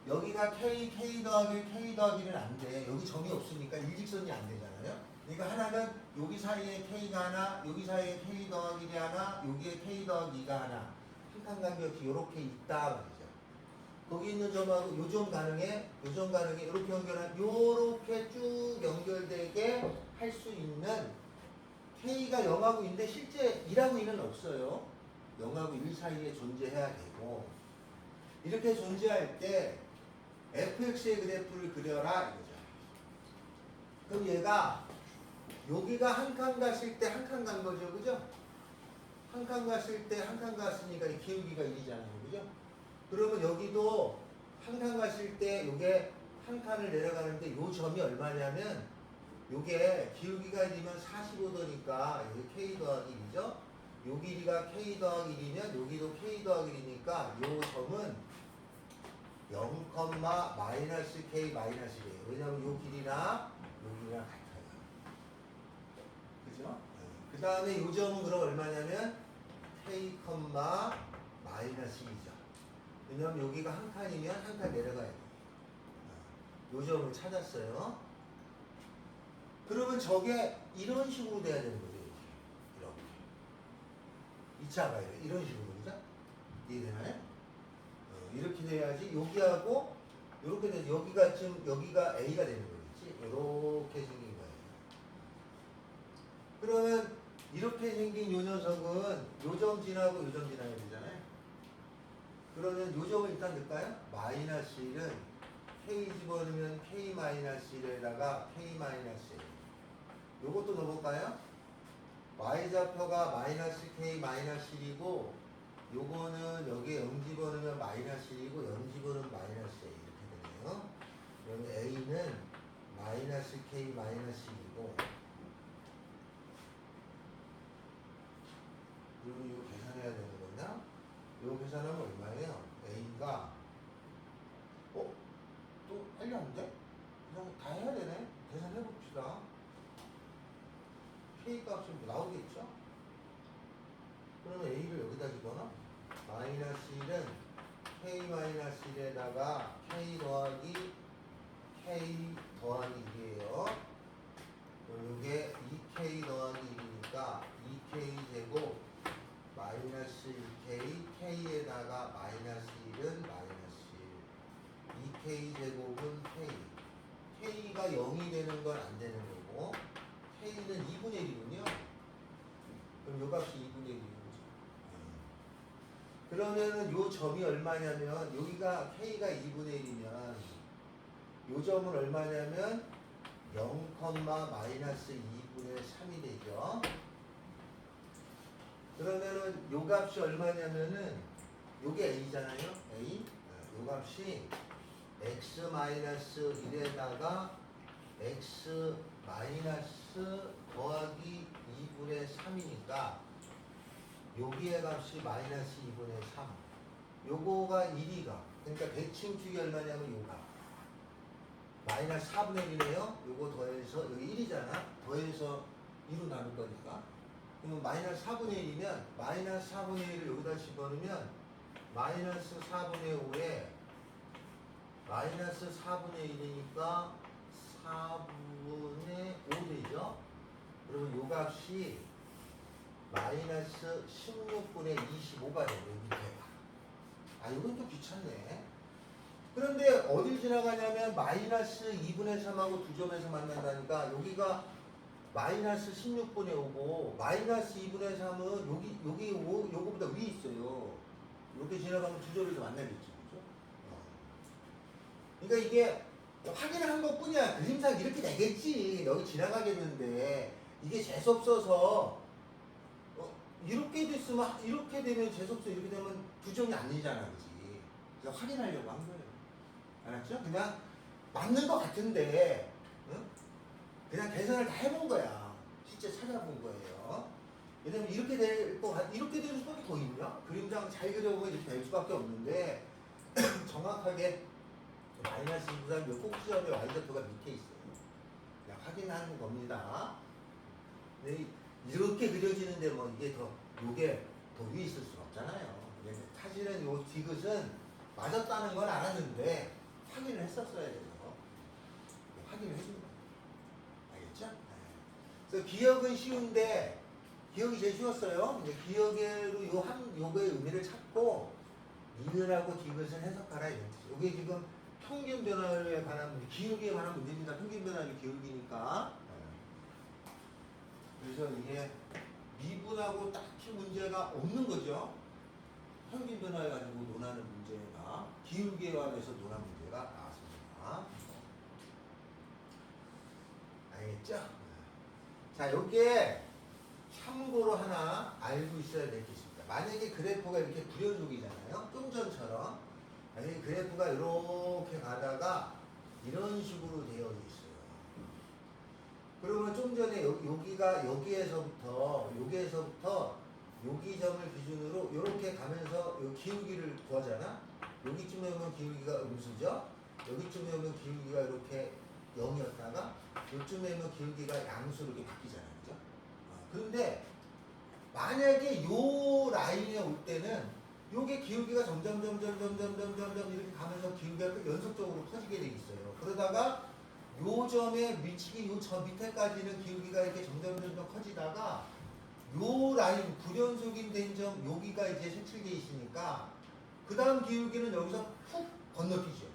여기가 K 더하기는 안 돼. 여기 점이 없으니까 일직선이 안 되잖아요. 그러니까 하나는 여기 사이에 K가 하나, 여기 사이에 K 더하기 1이 하나, 여기에 K 더하기 2가 하나. 한 칸 간격이 이렇게 있다 말이죠. 거기 있는 점하고 요점 가능해, 이렇게 연결한, 요렇게 쭉 연결되게 할 수 있는 K가 0하고 2인데 실제 1하고 2는 없어요. 0하고 1 사이에 존재해야 되고 이렇게 존재할 때 fx의 그래프를 그려라 이거죠. 그럼 얘가 여기가 한 칸 갔을 때 한 칸 간 거죠, 그죠? 한 칸 갔을 때 한 칸 갔으니까 이 기울기가 1이잖아요, 그죠? 그러면 여기도 한 칸 갔을 때 요게 한 칸을 내려가는데 요 점이 얼마냐면 요게 기울기가 1이면 45도니까 여기 K 더하기 1이죠? 요 길이가 K 더하기 1이면 여기도 K 더하기 1이니까 요 점은 0, 마이너스 K 마이너스 1이에요. 왜냐면 요 길이랑 같아요. 그죠? 그 다음에 요 점은 그럼 얼마냐면 K, 마이너스 2죠. 왜냐면 여기가 한 칸이면 한 칸 내려가야 돼. 요 점을 찾았어요. 그러면 저게 이런 식으로 돼야 되는 거죠. 이렇게. 2차가 이런 식으로, 그죠? 이해되나요? 이렇게 돼야지 여기하고 이렇게 돼서 여기가 지금 여기가 A가 되는 거겠지. 이렇게 생긴 거예요. 그러면 이렇게 생긴 요 녀석은 요 점 지나고 요 점 지나야 되잖아요. 그러면 요 점을 일단 넣을까요? 마이너스 1은 K 집어넣으면 K 마이너스 1에다가 K 마이너스 1. 요것도 넣어볼까요? Y좌표가 마이너스 K 마이너스 1이고 요거는 여기에 0 집어넣으면 마이너스 1이고 0 집어넣으면 마이너스 1 이렇게 되네요. 그러면 A는 마이너스 K 마이너스 1이고 그리고 이거 계산해야 되는 거냐? 이거 계산하면 얼마예요? A가 또 하려는데? 그냥 다 해야 되네? 계산해 봅시다. K 값이 나오겠죠? 그러면 A를 여기다 집어넣어? 마이너스 1은 K 마이너스 1에다가 K 더하기 K 더하기 1이에요. 그럼 이게 2K 더하기 1이니까 2K 제곱 마이너스 1K, K에다가 마이너스 1은 마이너스 1. 2K 제곱은 K. K가 0이 되는 건 안 되는 거고, K는 2분의 1이군요. 그럼 요 값이 2분의 1이죠. 그러면은 요 점이 얼마냐면, 여기가 K가 2분의 1이면, 요 점은 얼마냐면, 0, 마이너스 2분의 3이 되죠. 그러면은 요 값이 얼마냐면은 요게 A잖아요. A. 요 값이 x 마이너스 1에다가 x 마이너스 더하기 2분의 3이니까 여기의 값이 마이너스 2분의 3. 요거가 1이가. 그러니까 대칭축이 얼마냐면 요가. 마이너스 4분의 1이네요. 요거 더해서 여기 1이잖아. 더해서 2로 나눌 거니까. 그러면 마이너스 4분의 1이면 마이너스 4분의 1을 여기다 집어넣으면 마이너스 4분의 5에 마이너스 4분의 1이니까 4분의 5 되죠? 그러면 요 값이 마이너스 16분의 25가 되고 밑에가. 이건 또 귀찮네. 그런데 어딜 지나가냐면 마이너스 2분의 3하고 두 점에서 만난다니까 여기가 마이너스 16분의 5고 마이너스 2분의 3은 여기 요거보다 위에 있어요. 이렇게 지나가면 두 점에서 만나겠죠. 그죠? 그러니까 이게 확인을 한 것 뿐이야. 그림상 이렇게 되겠지. 여기 지나가겠는데 이게 재수없어서 이렇게 됐으면 이렇게 되면 재수없어. 이렇게 되면 두 점이 아니잖아. 그지? 그래서 확인하려고 한 거예요. 알았죠? 그냥 맞는 것 같은데 응? 그냥 계산을 다 해본 거야. 실제 찾아본 거예요. 왜냐면 이렇게 될 것 같, 이렇게 될 수밖에 더 있냐? 그림장 잘 그려보면 이렇게 될 수밖에 없는데 정확하게 마이너스 2보다 몇 꼭지점의 y좌표가 밑에 있어요. 그냥 확인하는 겁니다. 근데 이렇게 그려지는데 뭐 이게 요게 더 위에 있을 수는 없잖아요. 사실은 요 디귿은 맞았다는 건 알았는데 확인을 했었어야 돼요. 확인을 해주는 거예요. 알겠죠? 네. 그래서 기억은 쉬운데 기억이 제일 쉬웠어요. 이제 기억으로 요거의 의미를 찾고 이을하고 디귿을 해석하라 이런 뜻이에요. 요게 지금 평균 변화에 관한 문제, 기울기에 관한 문제입니다. 평균 변화는 기울기니까. 그래서 이게 미분하고 딱히 문제가 없는 거죠. 평균 변화에 가지고 논하는 문제가 기울기에 관해서 논한 문제가 나왔습니다. 알겠죠? 자, 여기에 참고로 하나 알고 있어야 될 게 있습니다. 만약에 그래프가 이렇게 불연속이잖아요. 좀 전처럼. 만약에 그래프가 이렇게 가다가 이런 식으로 되어 있어요. 그러면 좀 전에 여기에서부터 여기 점을 기준으로 이렇게 가면서 요 기울기를 구하잖아. 여기쯤에 오면 기울기가 음수죠. 여기쯤에 오면 기울기가 이렇게 0이었다가 요쯤에 오면 기울기가 양수로 이렇게 바뀌잖아요. 그죠? 그런데 만약에 요 라인에 올 때는 요게 기울기가 점점 이렇게 가면서 기울기가 연속적으로 커지게 돼 있어요. 그러다가 요 점에 미치기 요 저 밑에까지는 기울기가 이렇게 점점 커지다가 요 라인 불연속인 된 점 여기가 이제 색칠돼 있으니까 그 다음 기울기는 여기서 훅 건너뛰죠.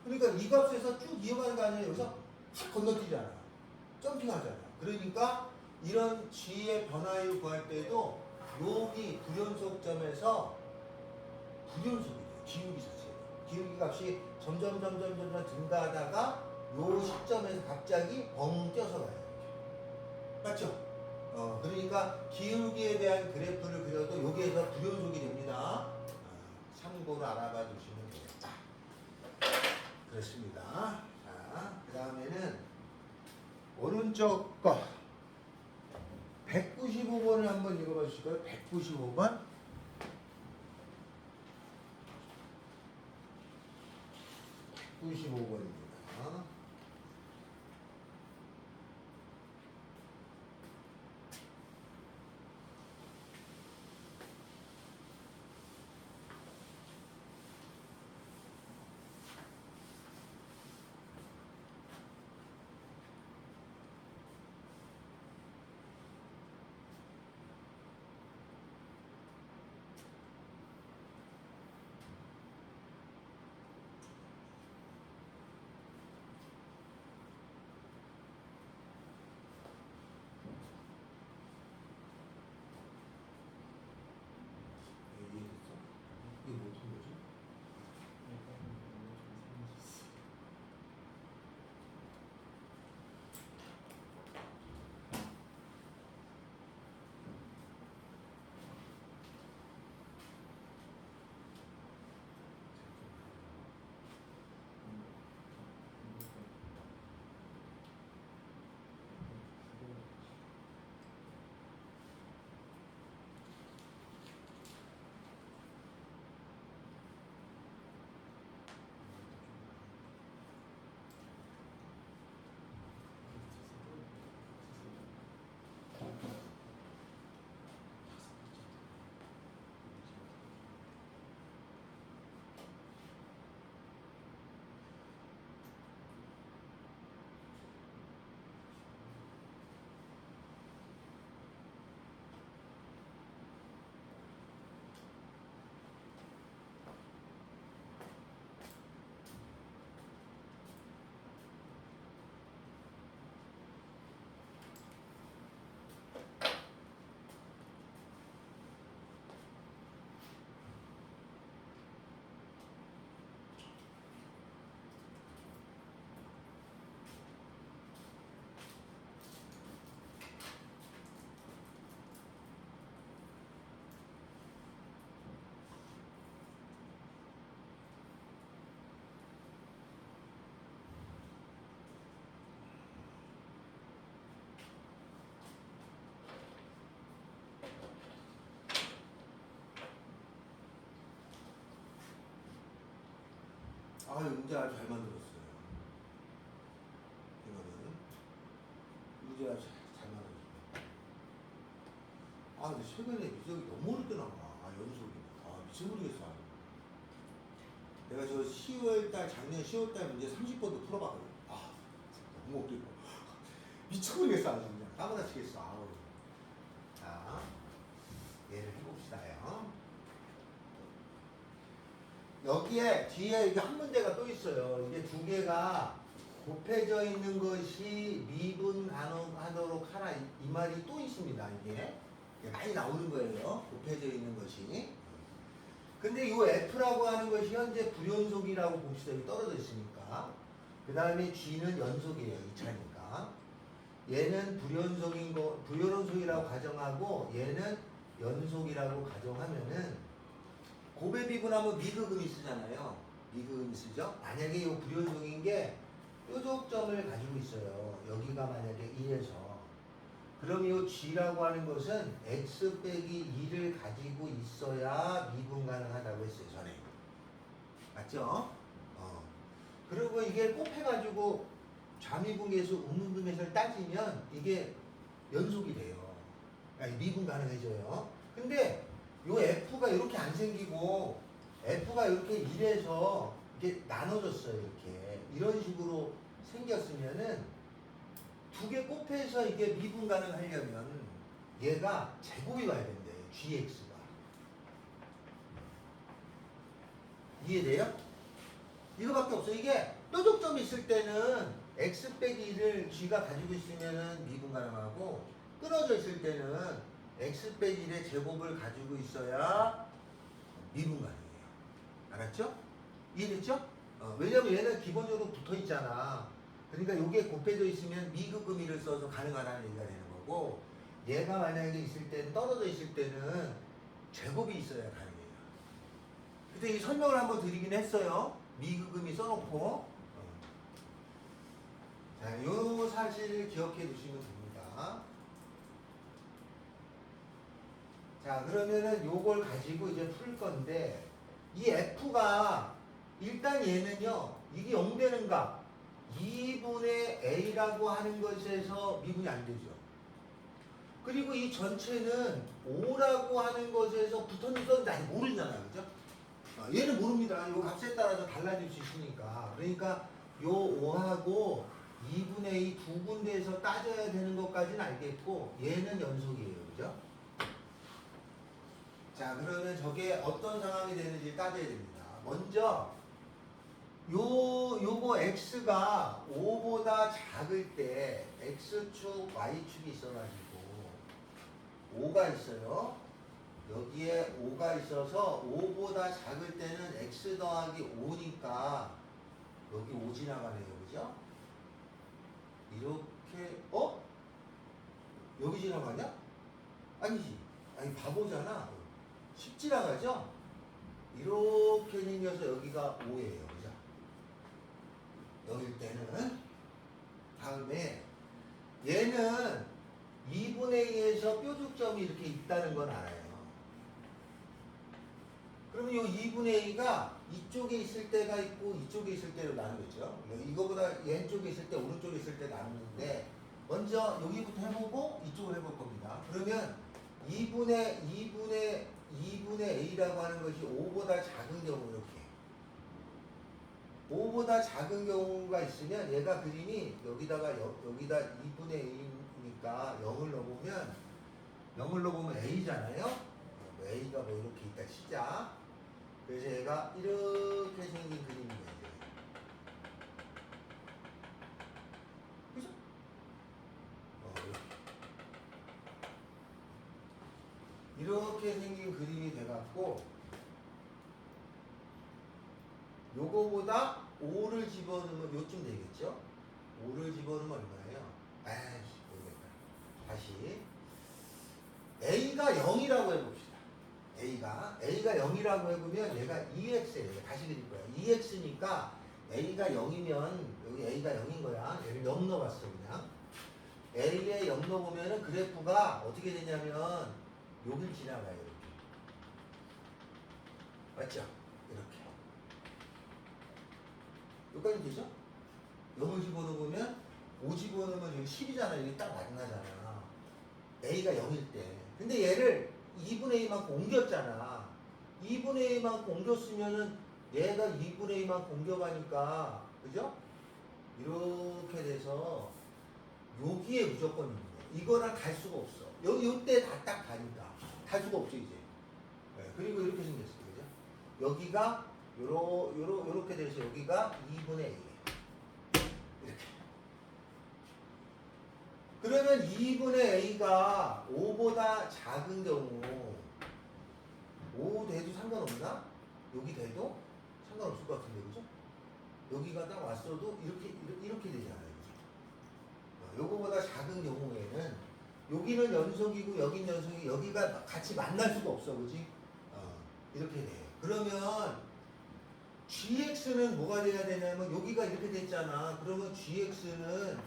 그러니까 이 값에서 쭉 이어가는 거 아니라 여기서 확 건너뛰잖아. 점핑하잖아. 그러니까 이런 G의 변화율 구할 때도 여기 불연속점에서 불연속이 돼요. 기울기 자체가. 기울기 값이 점점 증가하다가 요 시점에서 갑자기 벙 뛰어서 가요. 맞죠? 그러니까 기울기에 대한 그래프를 그려도 여기에서 불연속이 됩니다. 참고로 알아봐 주시면 되겠다. 그렇습니다. 자, 그 다음에는 오른쪽 거 195번을 한번 읽어봐 주실까요? 195번. 195번입니다. 이게 무슨 거지? 아, 문제 아주 잘 만들었어요. 이거는 문제 아주 잘 만들었어요. 아, 근데 최근에 미적이 너무 어렵게 나와. 연속이. 미쳐버리겠어. 내가 저 10월달, 작년 10월달 문제 30번도 풀어봤거든. 너무 어렵고. 미쳐버리겠어. 아주 그냥. 까무라치겠어. 자, 얘를 해봅시다요. 여기에 뒤에 이게 한 문제가 또 있어요. 이게 두 개가 곱해져 있는 것이 미분하도록 하라 이 말이 또 있습니다. 이게 많이 나오는 거예요. 곱해져 있는 것이. 근데 이 F라고 하는 것이 현재 불연속이라고 봅시다. 여기 떨어져 있으니까. 그 다음에 G는 연속이에요. 2차니까. 얘는 불연속이라고 가정하고 얘는 연속이라고 가정하면은 곱의 비분하면 미그금이 쓰잖아요. 미그금이 쓰죠. 만약에 이 불연속인 게 뾰족점을 가지고 있어요. 여기가 만약에 1에서 그럼 이 G라고 하는 것은 X 빼기 2를 가지고 있어야 미분 가능하다고 했어요. 전에. 맞죠? 그리고 이게 곱해가지고 좌미분계수, 우미분계수를 따지면 이게 연속이 돼요. 아니, 미분 가능해져요. 근데 요 F가 이렇게 안 생기고 F가 이렇게 이래서 이게 나눠졌어요. 이렇게 이런 식으로 생겼으면은 두 개 곱해서 이게 미분 가능하려면 얘가 제곱이 와야 된대요. GX가. 이해돼요? 이거밖에 없어. 이게 뾰족점이 있을 때는 x 빼기 1을 g가 가지고 있으면은 미분 가능하고, 끊어져 있을 때는 x 빼기 1의 제곱을 가지고 있어야 미분 가능해요. 알았죠? 이해됐죠? 왜냐면 얘는 기본적으로 붙어 있잖아. 그러니까 이게 곱해져 있으면 미급금 1을 써서 가능하다는 얘기가 되는 거고, 얘가 만약에 있을 때는, 떨어져 있을 때는 제곱이 있어야 가능해요. 그때 이 설명을 한번 드리긴 했어요. 미급금이 써놓고. 자, 요 사실을 기억해 두시면 됩니다. 자, 그러면은 요걸 가지고 이제 풀 건데, 이 F가, 일단 얘는요, 이게 0 되는 값, 2분의 A라고 하는 것에서 미분이 안 되죠. 그리고 이 전체는 5라고 하는 것에서 붙었는지 썼는지 아직 모르잖아요. 그죠? 얘는 모릅니다. 요 값에 따라서 달라질 수 있으니까. 그러니까 요 5하고 2분의 2 두 군데에서 따져야 되는 것까지는 알겠고, 얘는 연속이에요. 그죠? 자, 그러면 저게 어떤 상황이 되는지 따져야 됩니다. 먼저 요거 x가 5보다 작을 때 x축, y축이 있어가지고 5가 있어요. 여기에 5가 있어서 5보다 작을 때는 x 더하기 5니까 여기 5 지나가네요. 그죠? 이렇게 여기 지나가냐? 아니지. 아니, 바보잖아. 10 지나가죠? 이렇게 생겨서 여기가 5예요. 그죠? 여길 때는 다음에 얘는 2분의 2에서 뾰족점이 이렇게 있다는 건 알아요. 그러면 이 2분의 2가 이쪽에 있을 때가 있고 이쪽에 있을 때로 나누겠죠. 이거보다 왼쪽에 있을 때, 오른쪽에 있을 때 나누는데, 먼저 여기부터 해보고 이쪽을 해볼 겁니다. 그러면 2분의 A라고 하는 것이 5보다 작은 경우, 이렇게 5보다 작은 경우가 있으면 얘가 그림이 여기다가 여기다 2분의 A니까 0을 넣어보면 A잖아요. A가 뭐 이렇게 있다 치자. 그래서 얘가 이렇게 생긴 그림이에요. 그죠? 이렇게 생긴 그림이 돼갖고, 요거보다 5를 집어넣으면 요쯤 되겠죠? 5를 집어넣으면 얼마예요? 아이씨, 모르겠다. 다시. A가 0이라고 해봅시다. A가 0이라고 해보면 얘가 2x예요. 다시 그릴 거야. 2x니까 A가 0이면 여기 A가 0인 거야. 얘를 0 넣어봤어 그냥. A에 0 넣어보면은 그래프가 어떻게 되냐면 여길 지나가요. 이렇게. 맞죠? 이렇게. 여기까지 되죠? 0을 집어넣으면 5 집어넣으면 여기 10이잖아. 여기 딱 만나잖아. A가 0일 때. 근데 얘를 2분의 2만큼 옮겼잖아. 2분의 2만큼 옮겼으면은 얘가 2분의 2만큼 옮겨가니까, 그죠? 이렇게 돼서 여기에 무조건 있는 거야. 이거랑 갈 수가 없어. 요때 다 딱 가니까. 갈 수가 없죠, 이제. 네, 그리고 이렇게 생겼어요. 그죠? 여기가 요렇게 돼서 여기가 2분의 2. 이렇게. 그러면 2분의 A가 5보다 작은 경우 5 돼도 상관없나? 여기 돼도 상관없을 것 같은데, 그죠? 여기가 딱 왔어도 이렇게 되잖아요. 요거보다 작은 경우에는 여기는 연속이고 여긴 연속이, 여기가 같이 만날 수가 없어. 그지? 이렇게 돼요. 그러면 GX는 뭐가 돼야 되냐면 여기가 이렇게 됐잖아. 그러면 GX는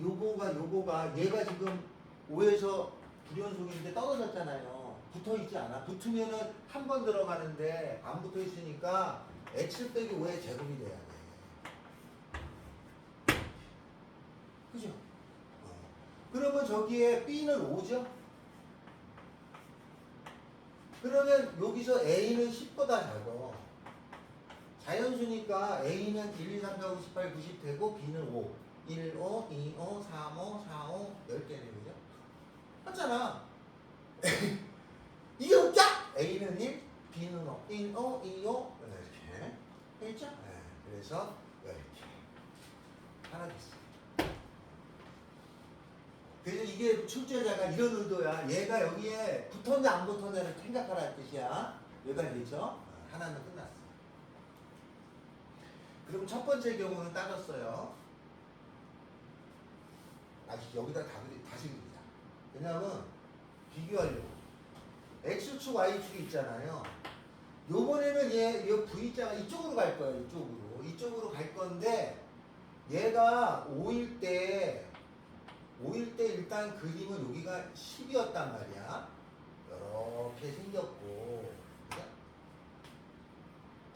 요거가 얘가 지금 5에서 불연속인데 떨어졌잖아요. 붙어 있지 않아. 붙으면은 한 번 들어가는데 안 붙어 있으니까 x 빼기 5의 제곱이 돼야 돼. 그죠? 그러면 저기에 B는 5죠? 그러면 여기서 A는 10보다 작아. 자연수니까 A는 1, 2, 3, 4, 5, 18, 90 되고 B는 5. 1, 5, 2, 5, 3, 5, 4, 5, 10개네, 그죠? 맞잖아. 이게 웃겨? A는 1, B는 5. 1, 5, 2, 5. 이렇게. 되겠죠? 네. 그래서 이렇게. 하나 됐어. 그래서 이게 출제자가 이런 의도야. 얘가 여기에 붙었냐 안 붙었냐를 생각하라는 뜻이야. 여기까지 되죠? 하나는 끝났어. 그럼 첫 번째 경우는 따졌어요. 아직 여기다 다시 그리자. 왜냐하면 비교하려고. X축, Y축이 있잖아요. 요번에는 얘 V자가 이쪽으로 갈 거예요. 이쪽으로. 이쪽으로 갈 건데 얘가 5일 때 일단 그림은 여기가 10이었단 말이야. 이렇게 생겼고 그죠?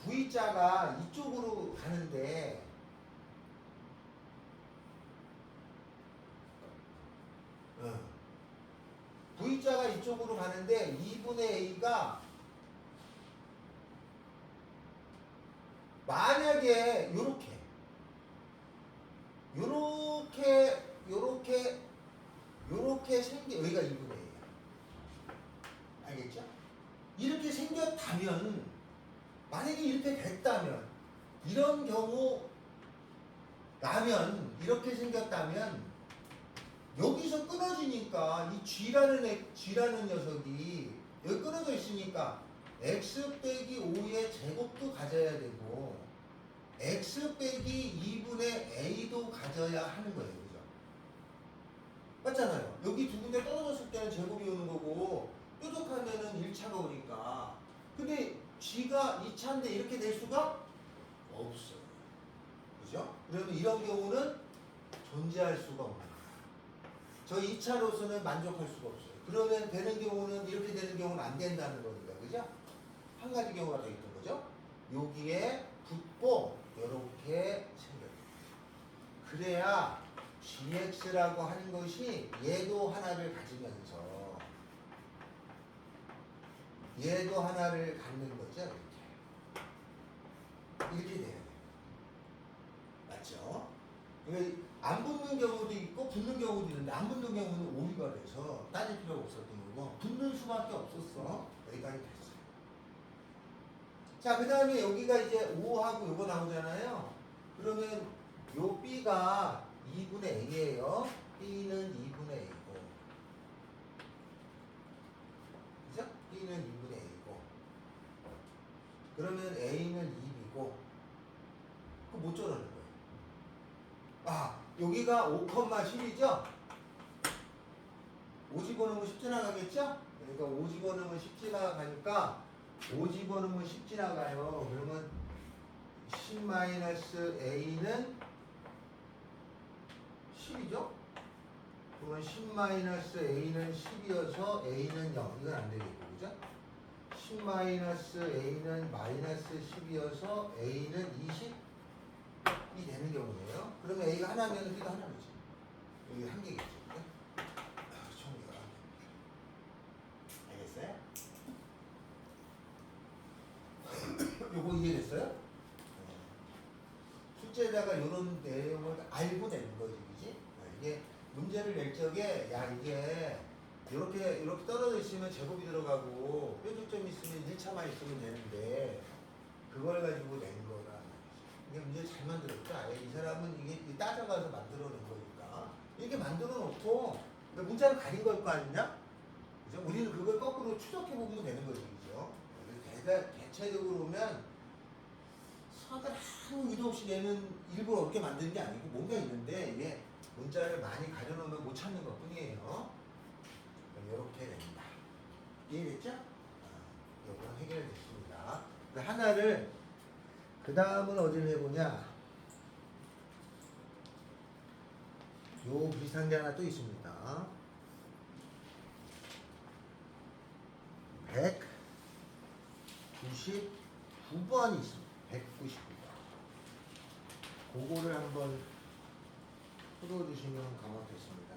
V자가 이쪽으로 가는데 V자가 이쪽으로 가는데 2분의 A가 만약에 요렇게 생겨 여기가 2분의 A야. 알겠죠? 이렇게 생겼다면 만약에 이렇게 됐다면 이런 경우라면 이렇게 생겼다면 여기서 끊어지니까 이 G라는 녀석이 여기 끊어져 있으니까 X 빼기 5의 제곱도 가져야 되고 X 빼기 2분의 A도 가져야 하는 거예요. 그죠? 맞잖아요. 여기 두 군데 떨어졌을 때는 제곱이 오는 거고 뾰족하면은 1차가 오니까 근데 G가 2차인데 이렇게 될 수가 없어요. 그죠? 그러면 이런 경우는 존재할 수가 없는 거예요. 저 2차로서는 만족할 수가 없어요. 그러면 되는 경우는 이렇게 되는 경우는 안 된다는 겁니다. 그죠? 한 가지 경우가 더 있던 거죠. 여기에 붙고 이렇게 생겨요. 그래야 GX라고 하는 것이 얘도 하나를 가지면서 얘도 하나를 갖는 거죠. 이렇게 돼야 돼요. 맞죠? 안 붙는 경우도 있고 붙는 경우도 있는데 안 붙는 경우는 오류가 돼서 따질 필요가 없었던 거고 붙는 수밖에 없었어. 여기까지 됐어요. 자, 그 다음에 여기가 이제 5하고 요거 나오잖아요. 그러면 요 B가 2분의 A예요. B는 2분의 A고 그죠? B는 2분의 A고 그러면 A는 2이고 그거 못 저러는 거예요. 아, 여기가 5,10이죠? 5 집어넣으면 10 지나가겠죠? 그러니까 5 집어넣으면 10 지나가니까 5 집어넣으면 10 지나가요. 그러면 10-A는 10이죠? 그러면 10-A는 10이어서 A는 0. 이건 안 되겠고, 그죠? 10-A는 마이너스 10이어서 A는 20이 되는 경우예요. 그러면 A가 하나면 B도 하나겠지. 여기 한 개겠죠. 그죠? 총기가 한 개입니다. 알겠어요? 요거 이해됐어요? 출제자가 이런 내용을 알고 내는 거지, 그지? 이게 문제를 낼 적에, 야, 이게 이렇게 떨어져 있으면 제곱이 들어가고 뾰족점 있으면 1차만 있으면 되는데 그걸 가지고 낸 거라. 이게 문제 잘 만들었죠? 아예 이 사람은 이게 따져가서 만들어낸 거니까. 이렇게 만들어 놓고 문자를 가린 걸 거 아니냐? 그죠? 우리는 그걸 거꾸로 추적해보면 되는 거죠, 그죠? 대체적으로 보면 수학을 아무 의도 없이 내는 일부러 어렵게 만드는 게 아니고 뭔가 있는데 이게 문자를 많이 가려놓으면 못 찾는 것 뿐이에요. 이렇게 됩니다. 이해됐죠? 이건 해결됐습니다. 하나를 그 다음은 어디를 해보냐? 요 비슷한 게 하나 또 있습니다. 199번이 있습니다. 199번. 그거를 한번 풀어주시면 감사하겠습니다.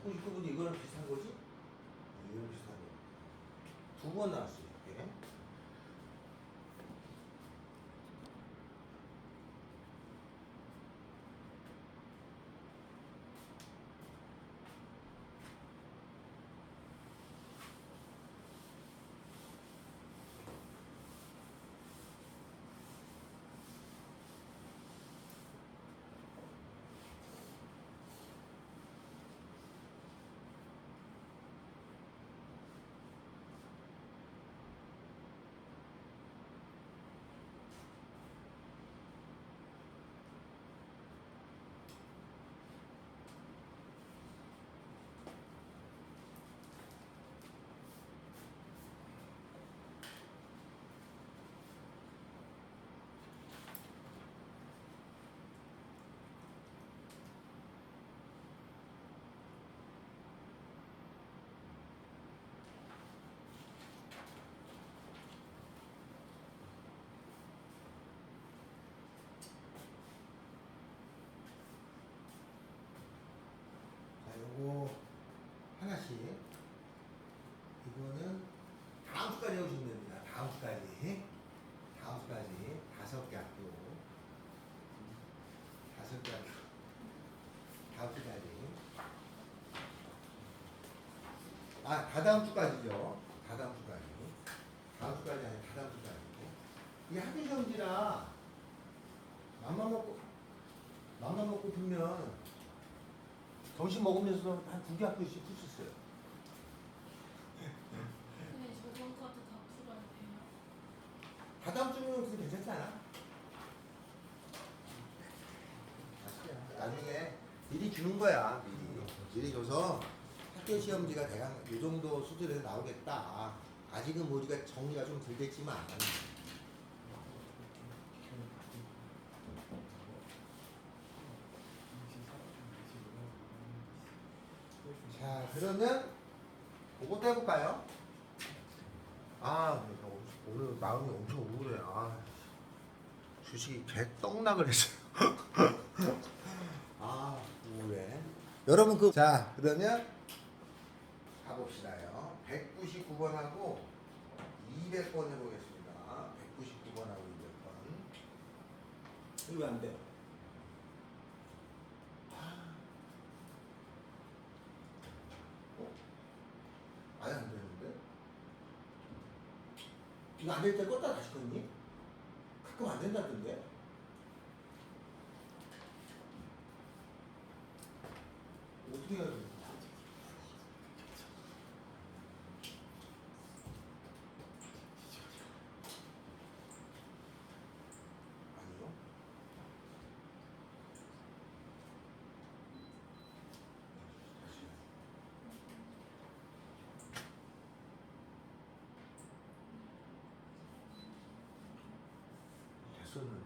199분이 이거랑 비슷한 거지? 이거랑 비슷한 거. 두 번 나왔어요. 이렇게. 자, 요거 하나씩. 이거는 다음 주까지 해오시면 됩니다. 다음 주까지. 다음 주까지 5개 학교. 5개 학교. 다음 주까지. 아, 다다음 주까지죠. 다다음 주까지. 다음 주까지 아니 다다음 주까지. 이게 학교 시험지라 맘만 먹고 들면 점심 먹으면서 한 2개 학교씩 풀 수 있어요. 근데 저번 카드 다 풀어야 돼요. 다다음 주면 그게 괜찮지 않아? 나중에 미리 주는 거야. 미리 줘서 학교 시험지가 대강 이 정도 수준에서 나오겠다. 아직은 뭐 우리가 정리가 좀 덜 됐지만. 자, 그러면 그것도 해볼까요? 아, 오늘 마음이 엄청 우울해. 아, 주식이 개떡락을 했어요. 아, 우울해. 여러분 자, 그러면 가봅시다요. 199번하고 200번 해보겠습니다. 199번하고 200번. 이거 왜 안 돼? 아예 안 되는데? 이거 안 될 때 껐다 다시 껐니? 가끔 안 된다던데? 어떻게 해야 돼? 아니요. 다시. 됐었는데.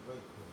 뭐가 있고.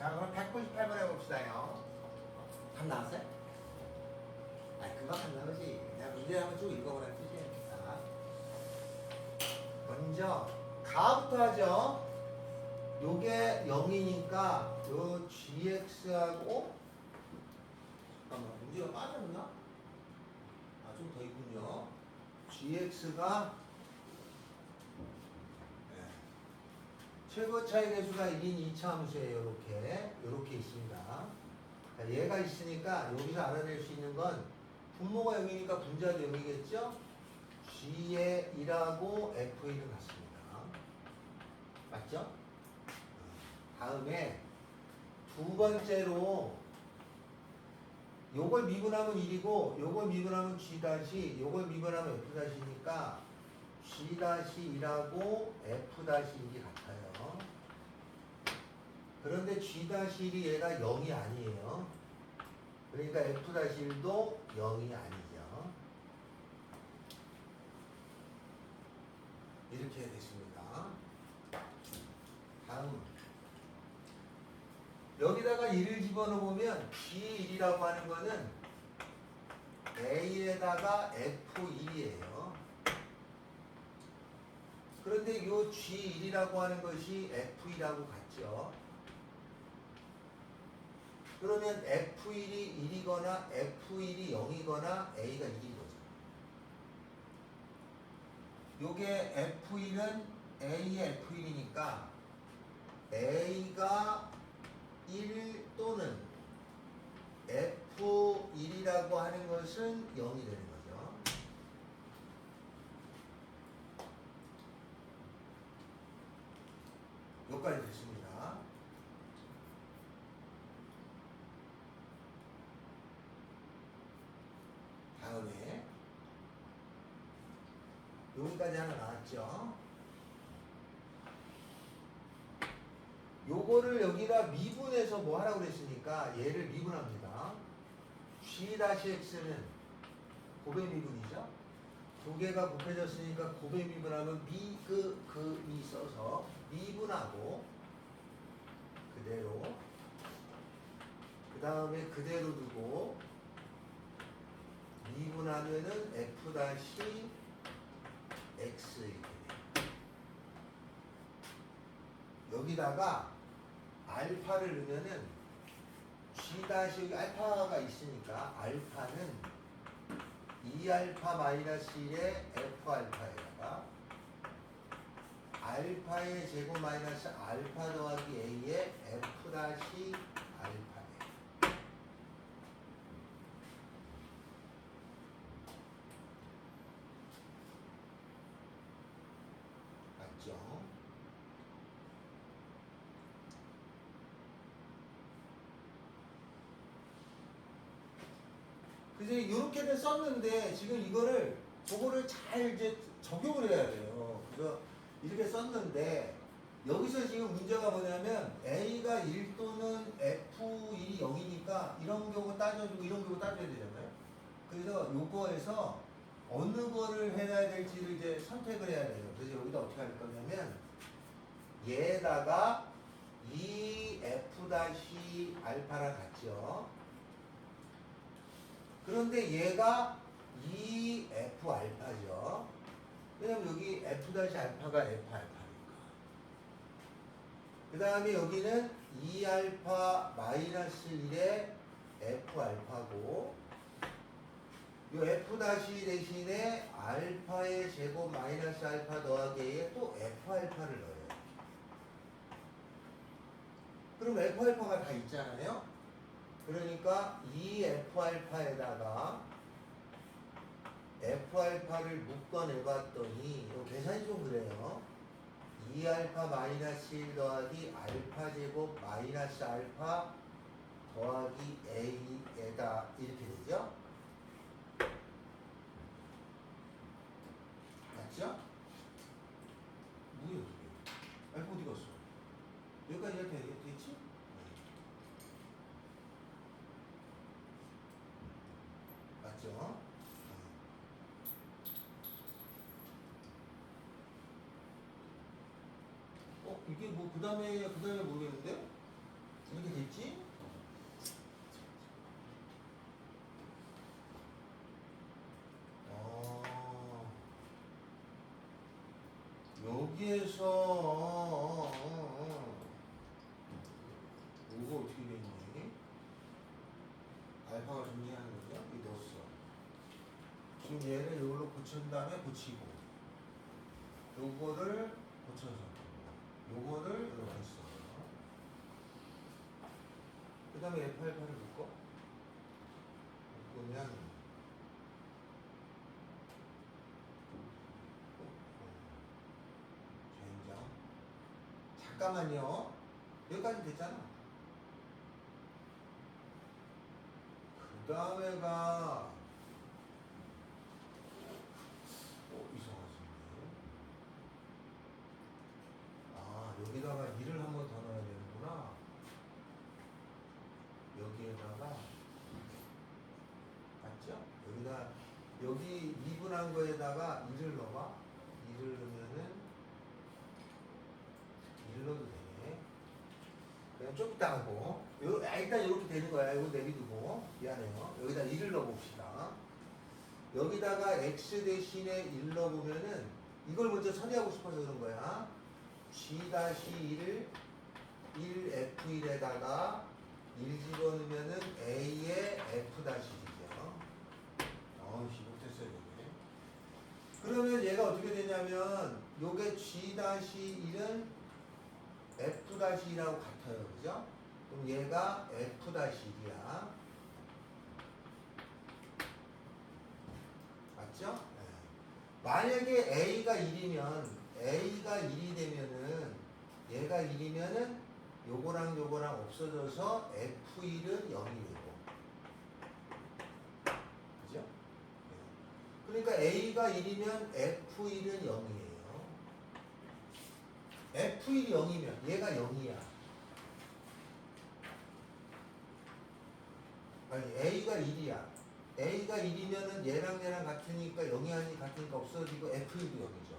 자, 그럼 198번 해봅시다요. 답 나왔어요? 아니, 금방 안 나오지. 그냥 문제 한번 쭉 읽어보라는 뜻이에요. 자, 먼저, 가부터 하죠. 요게 0이니까, 요 gx하고, 잠깐만, 문제가 빠졌나? 아, 좀 더 있군요. gx가, 최고 차이 계수가 1인 2차 함수예요. 요렇게 있습니다. 자, 얘가 있으니까 여기서 알아낼 수 있는 건 분모가 0이니까 분자도 0이겠죠? G의 1하고 F1은 같습니다. 맞죠? 다음에 두 번째로 요걸 미분하면 1이고 요걸 미분하면 G 다시 요걸 미분하면 F 다시니까 G 다시 1하고 F 다시 1이 같아요. 그런데 G 다시 1이 얘가 0이 아니에요. 그러니까 F 다시 1도 0이 아니죠. 이렇게 됐습니다. 다음 여기다가 1을 집어넣으면 G1이라고 하는 거는 A에다가 F1이에요. 그런데 이 G1이라고 하는 것이 F2라고 같죠. 그러면 F1이 1이거나 F1이 0이거나 A가 1인 거죠. 요게 F1은 A의 F1이니까 A가 1 또는 F1이라고 하는 것은 0이 되는 거죠. 여기까지 됐습니다. 다음에 여기까지 하나 나왔죠. 요거를 여기다 미분해서 뭐 하라고 그랬으니까 얘를 미분합니다. G-X는 곱의 미분이죠. 두 개가 곱해졌으니까 곱의 미분하면 미 써서 미분하고 그대로 그 다음에 그대로 두고 미분하면은 F 다시 X 이렇게 돼요. 여기다가 알파를 넣으면은 G 다시 여기 알파가 있으니까 알파는 2알파 마이너스 1의 F 알파에다가 알파의 제곱 마이너스 알파 더하기 A의 F 다시 알파예요. 맞죠? 그래서 이렇게는 썼는데 지금 이거를 저거를 잘 이제 적용을 해야 돼요. 그래서 이렇게 썼는데 여기서 지금 문제가 뭐냐면 A가 1 또는 F1이 0이니까 이런 경우 따져주고 이런 경우 따져야 되잖아요. 그래서 요거에서 어느 거를 해야 될지를 이제 선택을 해야 돼요. 그래서 여기다 어떻게 할 거냐면 얘에다가 2F 다시 알파랑 같죠. 그런데 얘가 2F 알파죠. 왜냐면 여기 F 다시 알파가 F 알파니까. 그 다음에 여기는 2알파 마이너스 1의 F 알파고, 이 F 다시 대신에 알파의 제곱 마이너스 알파 더하기 A에 또 F 알파를 넣어요. 그럼 F 알파가 다 있잖아요. 그러니까 이 F 알파에다가 F 알파를 묶어내봤더니 이 계산이 좀 그래요. 2알파 마이너스 1 더하기 알파 제곱 마이너스 알파 더하기 A에다 이렇게 되죠? 맞죠? 뭐야 이게? 알파 어디 갔어? 여기까지 이렇게 되겠지? 맞죠? 이게 뭐 그 다음에 모르겠는데? 이렇게 됐지? 여기에서 이거 어떻게 됐니? 알파가 존재하는 거죠? 여기 넣었어. 지금 얘를 이걸로 고친 다음에 고치고 요거를 고쳐서 요거를 이렇게 했어. 그 다음에 F8을 묶어. 묶으면 젠장. 잠깐만요. 여기까지 됐잖아. 그 다음에가 이상하신데. 아, 여기다가 2를 한 번 더 넣어야 되는구나. 여기에다가 맞죠? 여기다 여기 미분한 거에다가 2를 넣어봐. 2를 넣으면은 1 넣어도 되네. 그냥 좀 이따 하고 일단 이렇게 되는 거야. 이거 내비두고 미안해요. 여기다 1을 넣어봅시다. 여기다가 x 대신에 1 넣어보면은 이걸 먼저 처리하고 싶어서 그런 거야. g-1을 1f1에다가 1 집어넣으면은 a의 f-1이죠. 어이씨 못했어요 이게. 그러면 얘가 어떻게 되냐면 요게 g-1은 f-1이라고 같아요. 그죠? 그럼 얘가 f-1이야. 맞죠? 네. 만약에 a가 1이면 a가 1이 되면은 얘가 1이면은 요거랑 요거랑 없어져서 f1은 0이 되고. 그죠? 네. 그러니까 a가 1이면 f1은 0이에요. f1이 0이면 얘가 0이야. 아니 a가 1이야. a가 1이면은 얘랑 얘랑 같으니까 0이 아니 같으니까 없어지고 f1도 0이죠.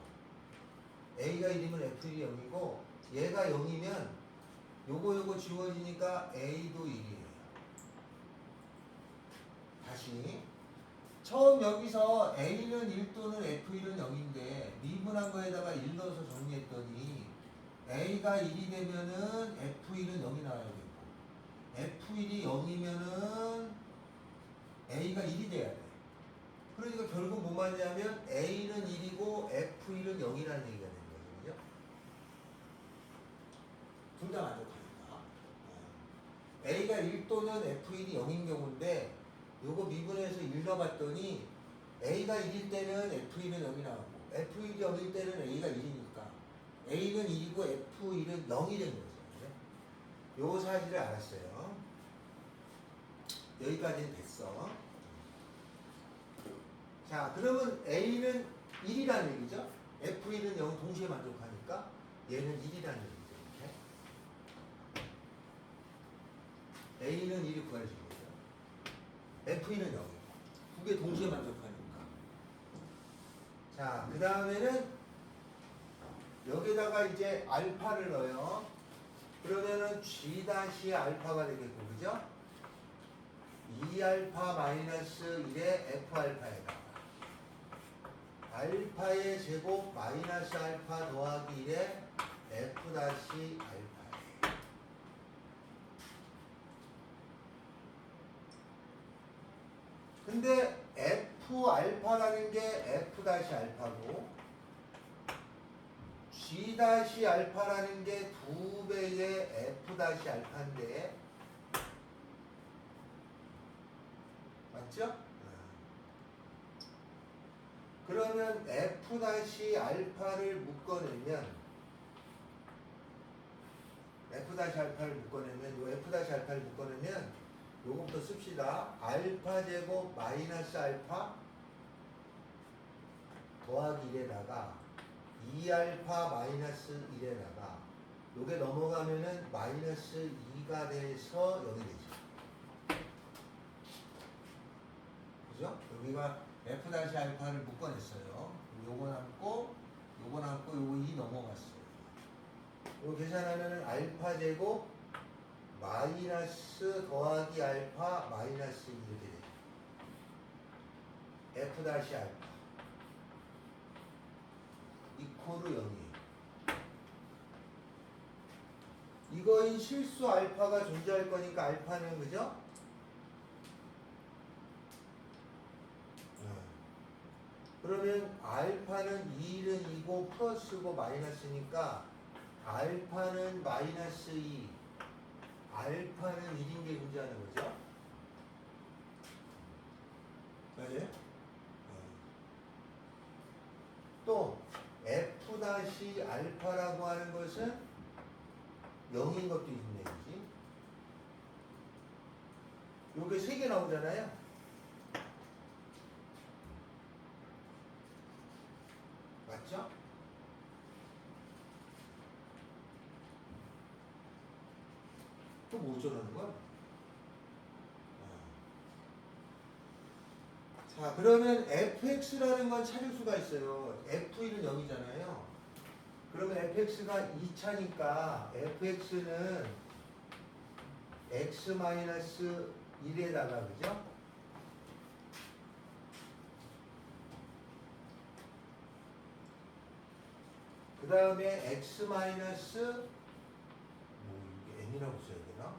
a가 1이면 f1이 0이고 얘가 0이면 요거 지워지니까 a도 1이에요. 다시 처음 여기서 a는 1 또는 f1은 0인데 미분한 거에다가 1 넣어서 정리했더니 a가 1이 되면은 f1은 0이 나와야 되고 f1이 0이면은 a가 1이 돼야 돼. 그러니까 결국 뭐 맞냐면 a는 1이고 f1은 0이라는 얘기가 되는 거죠. 그죠? 둘 다 만족하니까. a가 1 또는 f1이 0인 경우인데 요거 미분해서 1 넣어봤더니 a가 1일 때는 f1은 0이 나오고 f1이 0일 때는 a가 1이니까 a는 1이고 f1은 0이 된 거죠. 그죠? 요 사실을 알았어요. 여기까지는 됐어. 자, 그러면 a는 1이라는 얘기죠. f1은 0 동시에 만족하니까 얘는 1이라는 얘기죠. 이렇게. a는 1이 구해진 거죠. f1은 0이고 두 개 동시에 만족하니까. 자, 그 다음에는 여기다가 이제 알파를 넣어요. 그러면은 g-알파가 되겠고, 그죠? 2알파 마이너스 1의 f알파에다가 알파의 제곱 마이너스 알파 더하기 1의 f-알파예요. 근데 f알파라는 게 f-알파고 g-알파라는 게 2배의 f-알파인데 맞죠? 그러면 f-알파를 묶어내면 요 f-알파를 묶어내면 요거부터 씁시다. 알파 제곱 마이너스 알파 더하기 1에다가 2알파 마이너스 1에다가 요게 넘어가면은 마이너스 2가 돼서 0이 되죠. 그죠? 여기가 f-알파를 묶어냈어요. 요거 남고 요거 남고 요거 2 넘어갔어요. 이거 계산하면은 알파 제곱 마이너스 더하기 알파 마이너스 2 이렇게 돼. F 다시 알파 이코르 0이에요. 이거인 실수 알파가 존재할 거니까 알파는 그죠? 그러면 알파는 2는 2고 플러스고 마이너스니까 알파는 마이너스 2 알파는 1인 게 존재하는 거죠? 맞아요? 또 F 다시 알파라고 하는 것은 0인 것도 있는 얘기지. 요게 3개 나오잖아요. 맞죠? 또 뭐 어쩌라는 거야? 자, 그러면 fx라는 건 찾을 수가 있어요. f1은 0이잖아요. 그러면 fx가 2차니까 fx는 x-1에다가 그죠? 그 다음에 x 마이너스 뭐 이게 n이라고 써야 되나?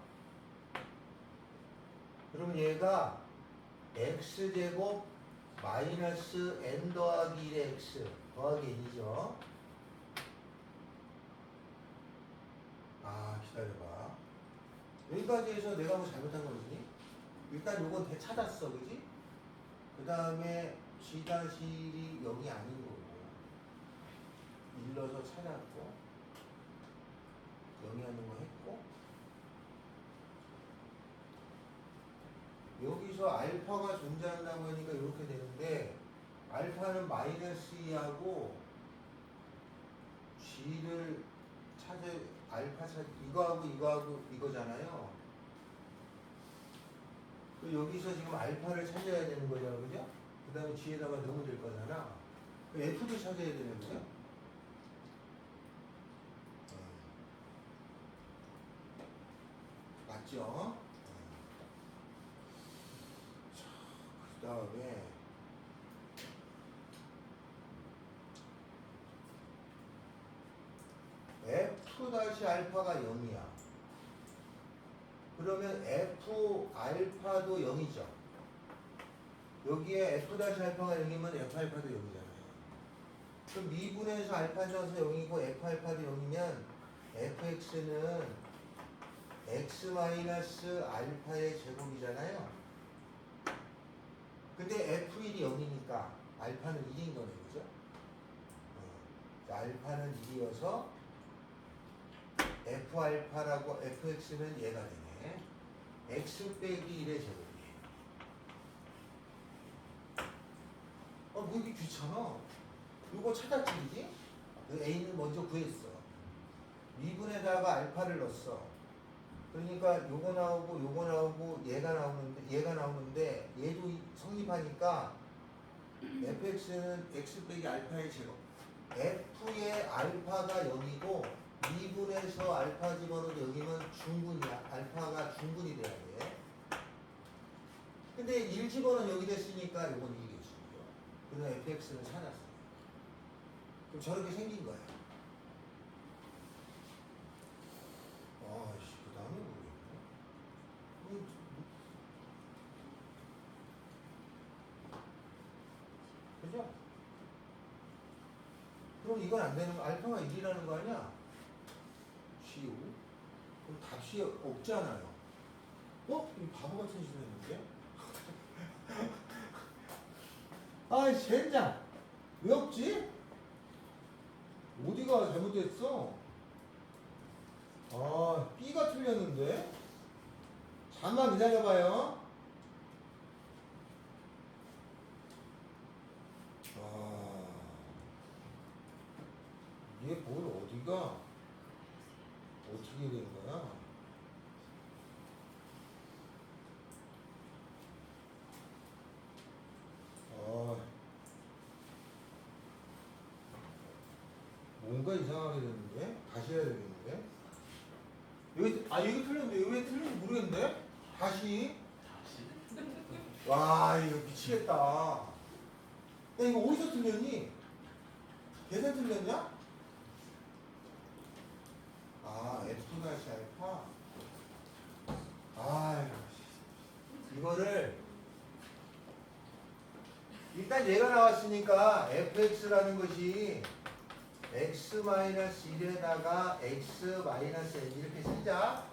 그러면 얘가 x제곱 마이너스 n 더하기 1의 x 더하기 n이죠. 아 기다려봐. 여기까지 해서 내가 뭐 잘못한 거지? 일단 요건 대 찾았어 그지? 그 다음에 G-1이 0이 아닌 거고 일러서 찾았고 0이 아닌 거 했고 여기서 알파가 존재한다고 하니까 이렇게 되는데 알파는 마이너스 2하고 G를 찾아 알파 찾 이거하고 이거하고 이거잖아요. 여기서 지금 알파를 찾아야 되는 거잖아 그죠? 그 다음에 G에다가 넣으면 될 거잖아. F도 찾아야 되는 거죠? 맞죠? 자, 그 다음에 F 다시 알파가 0이야. 그러면 F 알파도 0이죠. 여기에 F 다시 알파가 0이면 F 알파도 0이잖아요. 그럼 미분에서 알파 넣어서 0이고 F 알파도 0이면 fx는 x 마이너스 알파의 제곱이잖아요. 근데 f1이 0이니까 알파는 1인 거네, 그죠? 알파는 1이어서 f 알파라고 fx는 얘가 되네. x 빼기 1의 제곱이에요. 뭐 이렇게 귀찮아? 이거 찾았지, 그지? a는 먼저 구했어. 미분에다가 알파를 넣었어. 그러니까 요거 나오고 얘가 나오는데 얘도 성립하니까 fx는 x 빼기 알파의 제곱. f의 알파가 0이고 미분에서 알파 집어넣어도 0이면 중분이야. 알파가 중분이 돼야 돼. 근데 1 집어넣으면 여기 됐으니까 요건 1이겠죠. 그래서 fx는 찾았어. 그럼 저렇게 생긴 거야. 아씨, 그 다음에 모르겠네. 그죠? 그럼 이건 안 되는 거, 알파가 1이라는 거 아니야? G5? 그럼 값이 없잖아요. 이 바보 같은 짓을 했는데? 아이, 젠장! 왜 없지? 어디가 잘못됐어? B가 틀렸는데? 잠만 기다려봐요. 이게 뭘 어디가 어떻게 된 거야? 뭔가 이상하게 됐는데? 다시 해야 되겠는데? 여기 아 이거 틀렸는데 왜 틀린지 모르겠는데? 다시. 와 이거 미치겠다. 야 이거 어디서 틀렸니? 계산 틀렸냐? 아 F 다시 알파. 아 이거를 일단 얘가 나왔으니까 fx라는 것이 x-1에다가 x-n 이렇게 쓰자.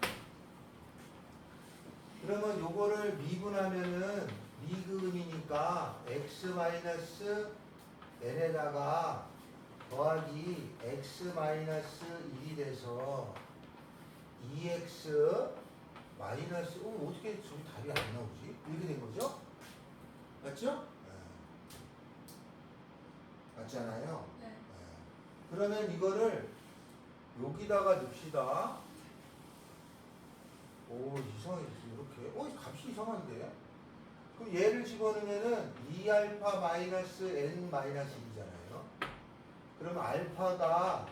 그러면 요거를 미분하면은 미금이니까 x-n에다가 더하기 x-1이 돼서 2x 마이너스 어떻게 저기 답이 안 나오지? 이렇게 된 거죠? 맞죠? 맞잖아요. 네. 그러면 이거를 여기다가 넣읍시다. 오 이상해 이렇게. 값이 이상한데. 그럼 얘를 집어넣으면은 2알파 마이너스 n 마이너스 1이잖아요. 그럼 알파가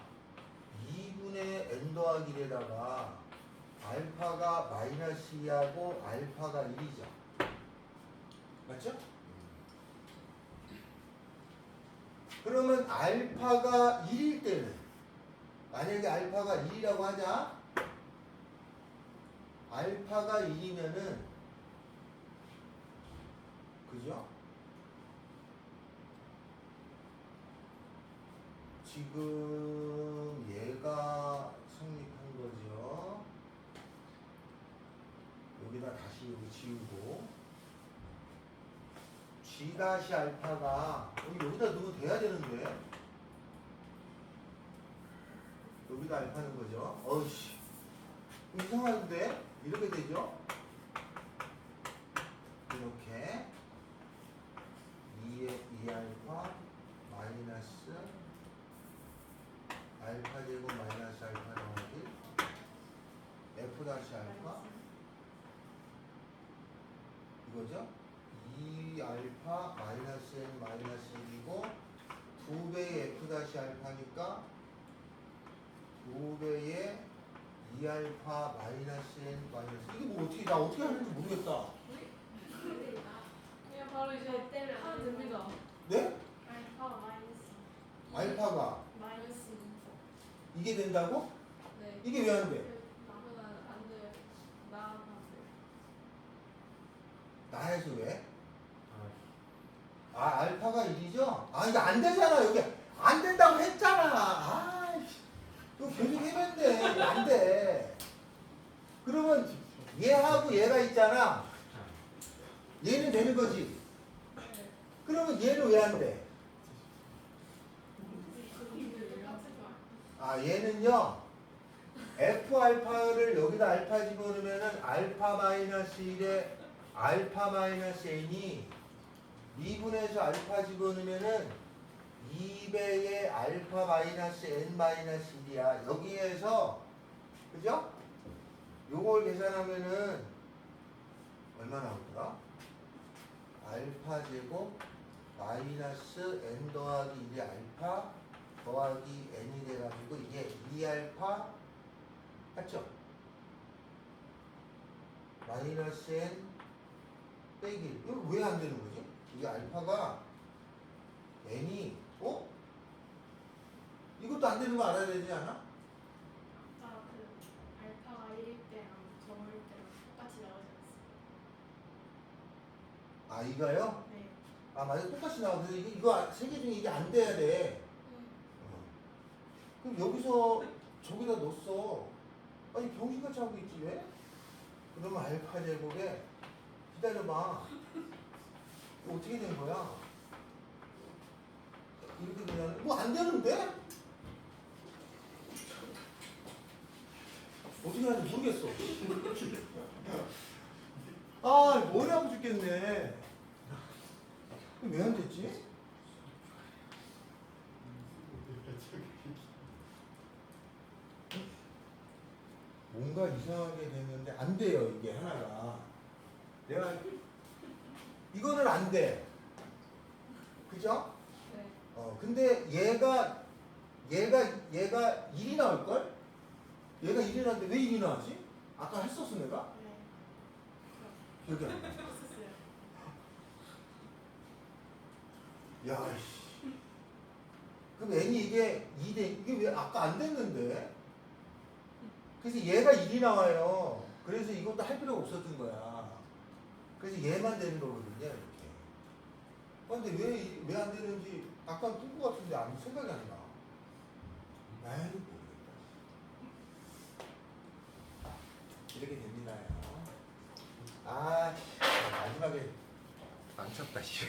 2분의 n 더하기 1에다가 알파가 마이너스 2하고 알파가 1이죠. 맞죠? 그러면 알파가 1일 때는 만약에 알파가 1이라고 하자. 알파가 1이면은 그죠? 지금 얘가 성립한 거죠. 여기다 다시 여기 지우고 G 다시 알파가 여기다 넣으면 돼야 되는데 여기다 알파는 거죠. 어이씨 이상한데 이렇게 되죠. 이렇게 2알파 마이너스 알파 제곱 마이너스 알파 더하기 F 다시 알파 이거죠? 2알파 마이너스 n 마이너스 1이고 2배의 F 다시 알파니까 2배의 2알파 마이너스 n 마이너스 이게 뭐 어떻게 나 어떻게 하는지 모르겠다. 그냥 바로 이제 하면 됩니다. 네? 알파 마이너스. 알파가 마이너스. 이게 된다고? 네. 이게 왜 안 돼? 나보다 안 돼. 나안 돼. 나에서 왜? 알파가 1이죠? 이거 안 되잖아. 여기 안 된다고 했잖아. 이거 계속 해면 돼. 이거 안 돼. 그러면 얘하고 얘가 있잖아. 얘는 되는 거지. 네. 그러면 얘는 왜 안 돼? 얘는요. F 알파를 여기다 알파 집어넣으면은 알파 마이너스 1에 알파 마이너스 n이 미분해서 알파 집어넣으면은 2배의 알파 마이너스 n 마이너스 1이야. 여기에서 그죠? 요걸 계산하면은 얼마 나오더라? 알파 제곱 마이너스 n 더하기 1이 알파 더하기 n이 돼가지고 이게 2알파 맞죠? 마이너스 n 빼기 1. 이거 왜 안 되는 거지? 이게 알파가 n이 이것도 안 되는 거 알아야 되지 않아? 아까 그 알파가 1일 때랑 저일 때랑 똑같이 나오지 않습니까? 이거요? 네. 맞아 똑같이 나와. 그래서 이거 세 개 중에 이게 안 돼야 돼. 그럼 여기서 저기다 넣었어. 아니 병신같이 하고 있지 왜? 그러면 알파 제곱에 기다려봐. 이거 어떻게 된 거야? 이렇게 그냥 뭐 안 되는데? 어떻게 하는지 모르겠어. 뭐라고 죽겠네. 왜 안 됐지? 뭔가 이상하게 됐는데 안 돼요 이게 하나가. 내가 이거는 안 돼. 그죠? 네. 근데 얘가 1이 나올걸? 얘가 1이 나왔는데 왜 1이 나왔지? 아까 했었어 내가? 네. 기억이 안 나. 했었어요. 야, 씨. 그럼 n이 이게 2대 이게 왜 아까 안 됐는데? 그래서 얘가 1이 나와요. 그래서 이것도 할 필요가 없었던 거야. 그래서 얘만 되는 거거든요, 이렇게. 근데 왜 안 되는지 아까 뜬 거 같은데 아무 생각이 안 나. 아유, 모르겠다. 이렇게 됩니다. 아, 마지막에 망쳤다, 씨.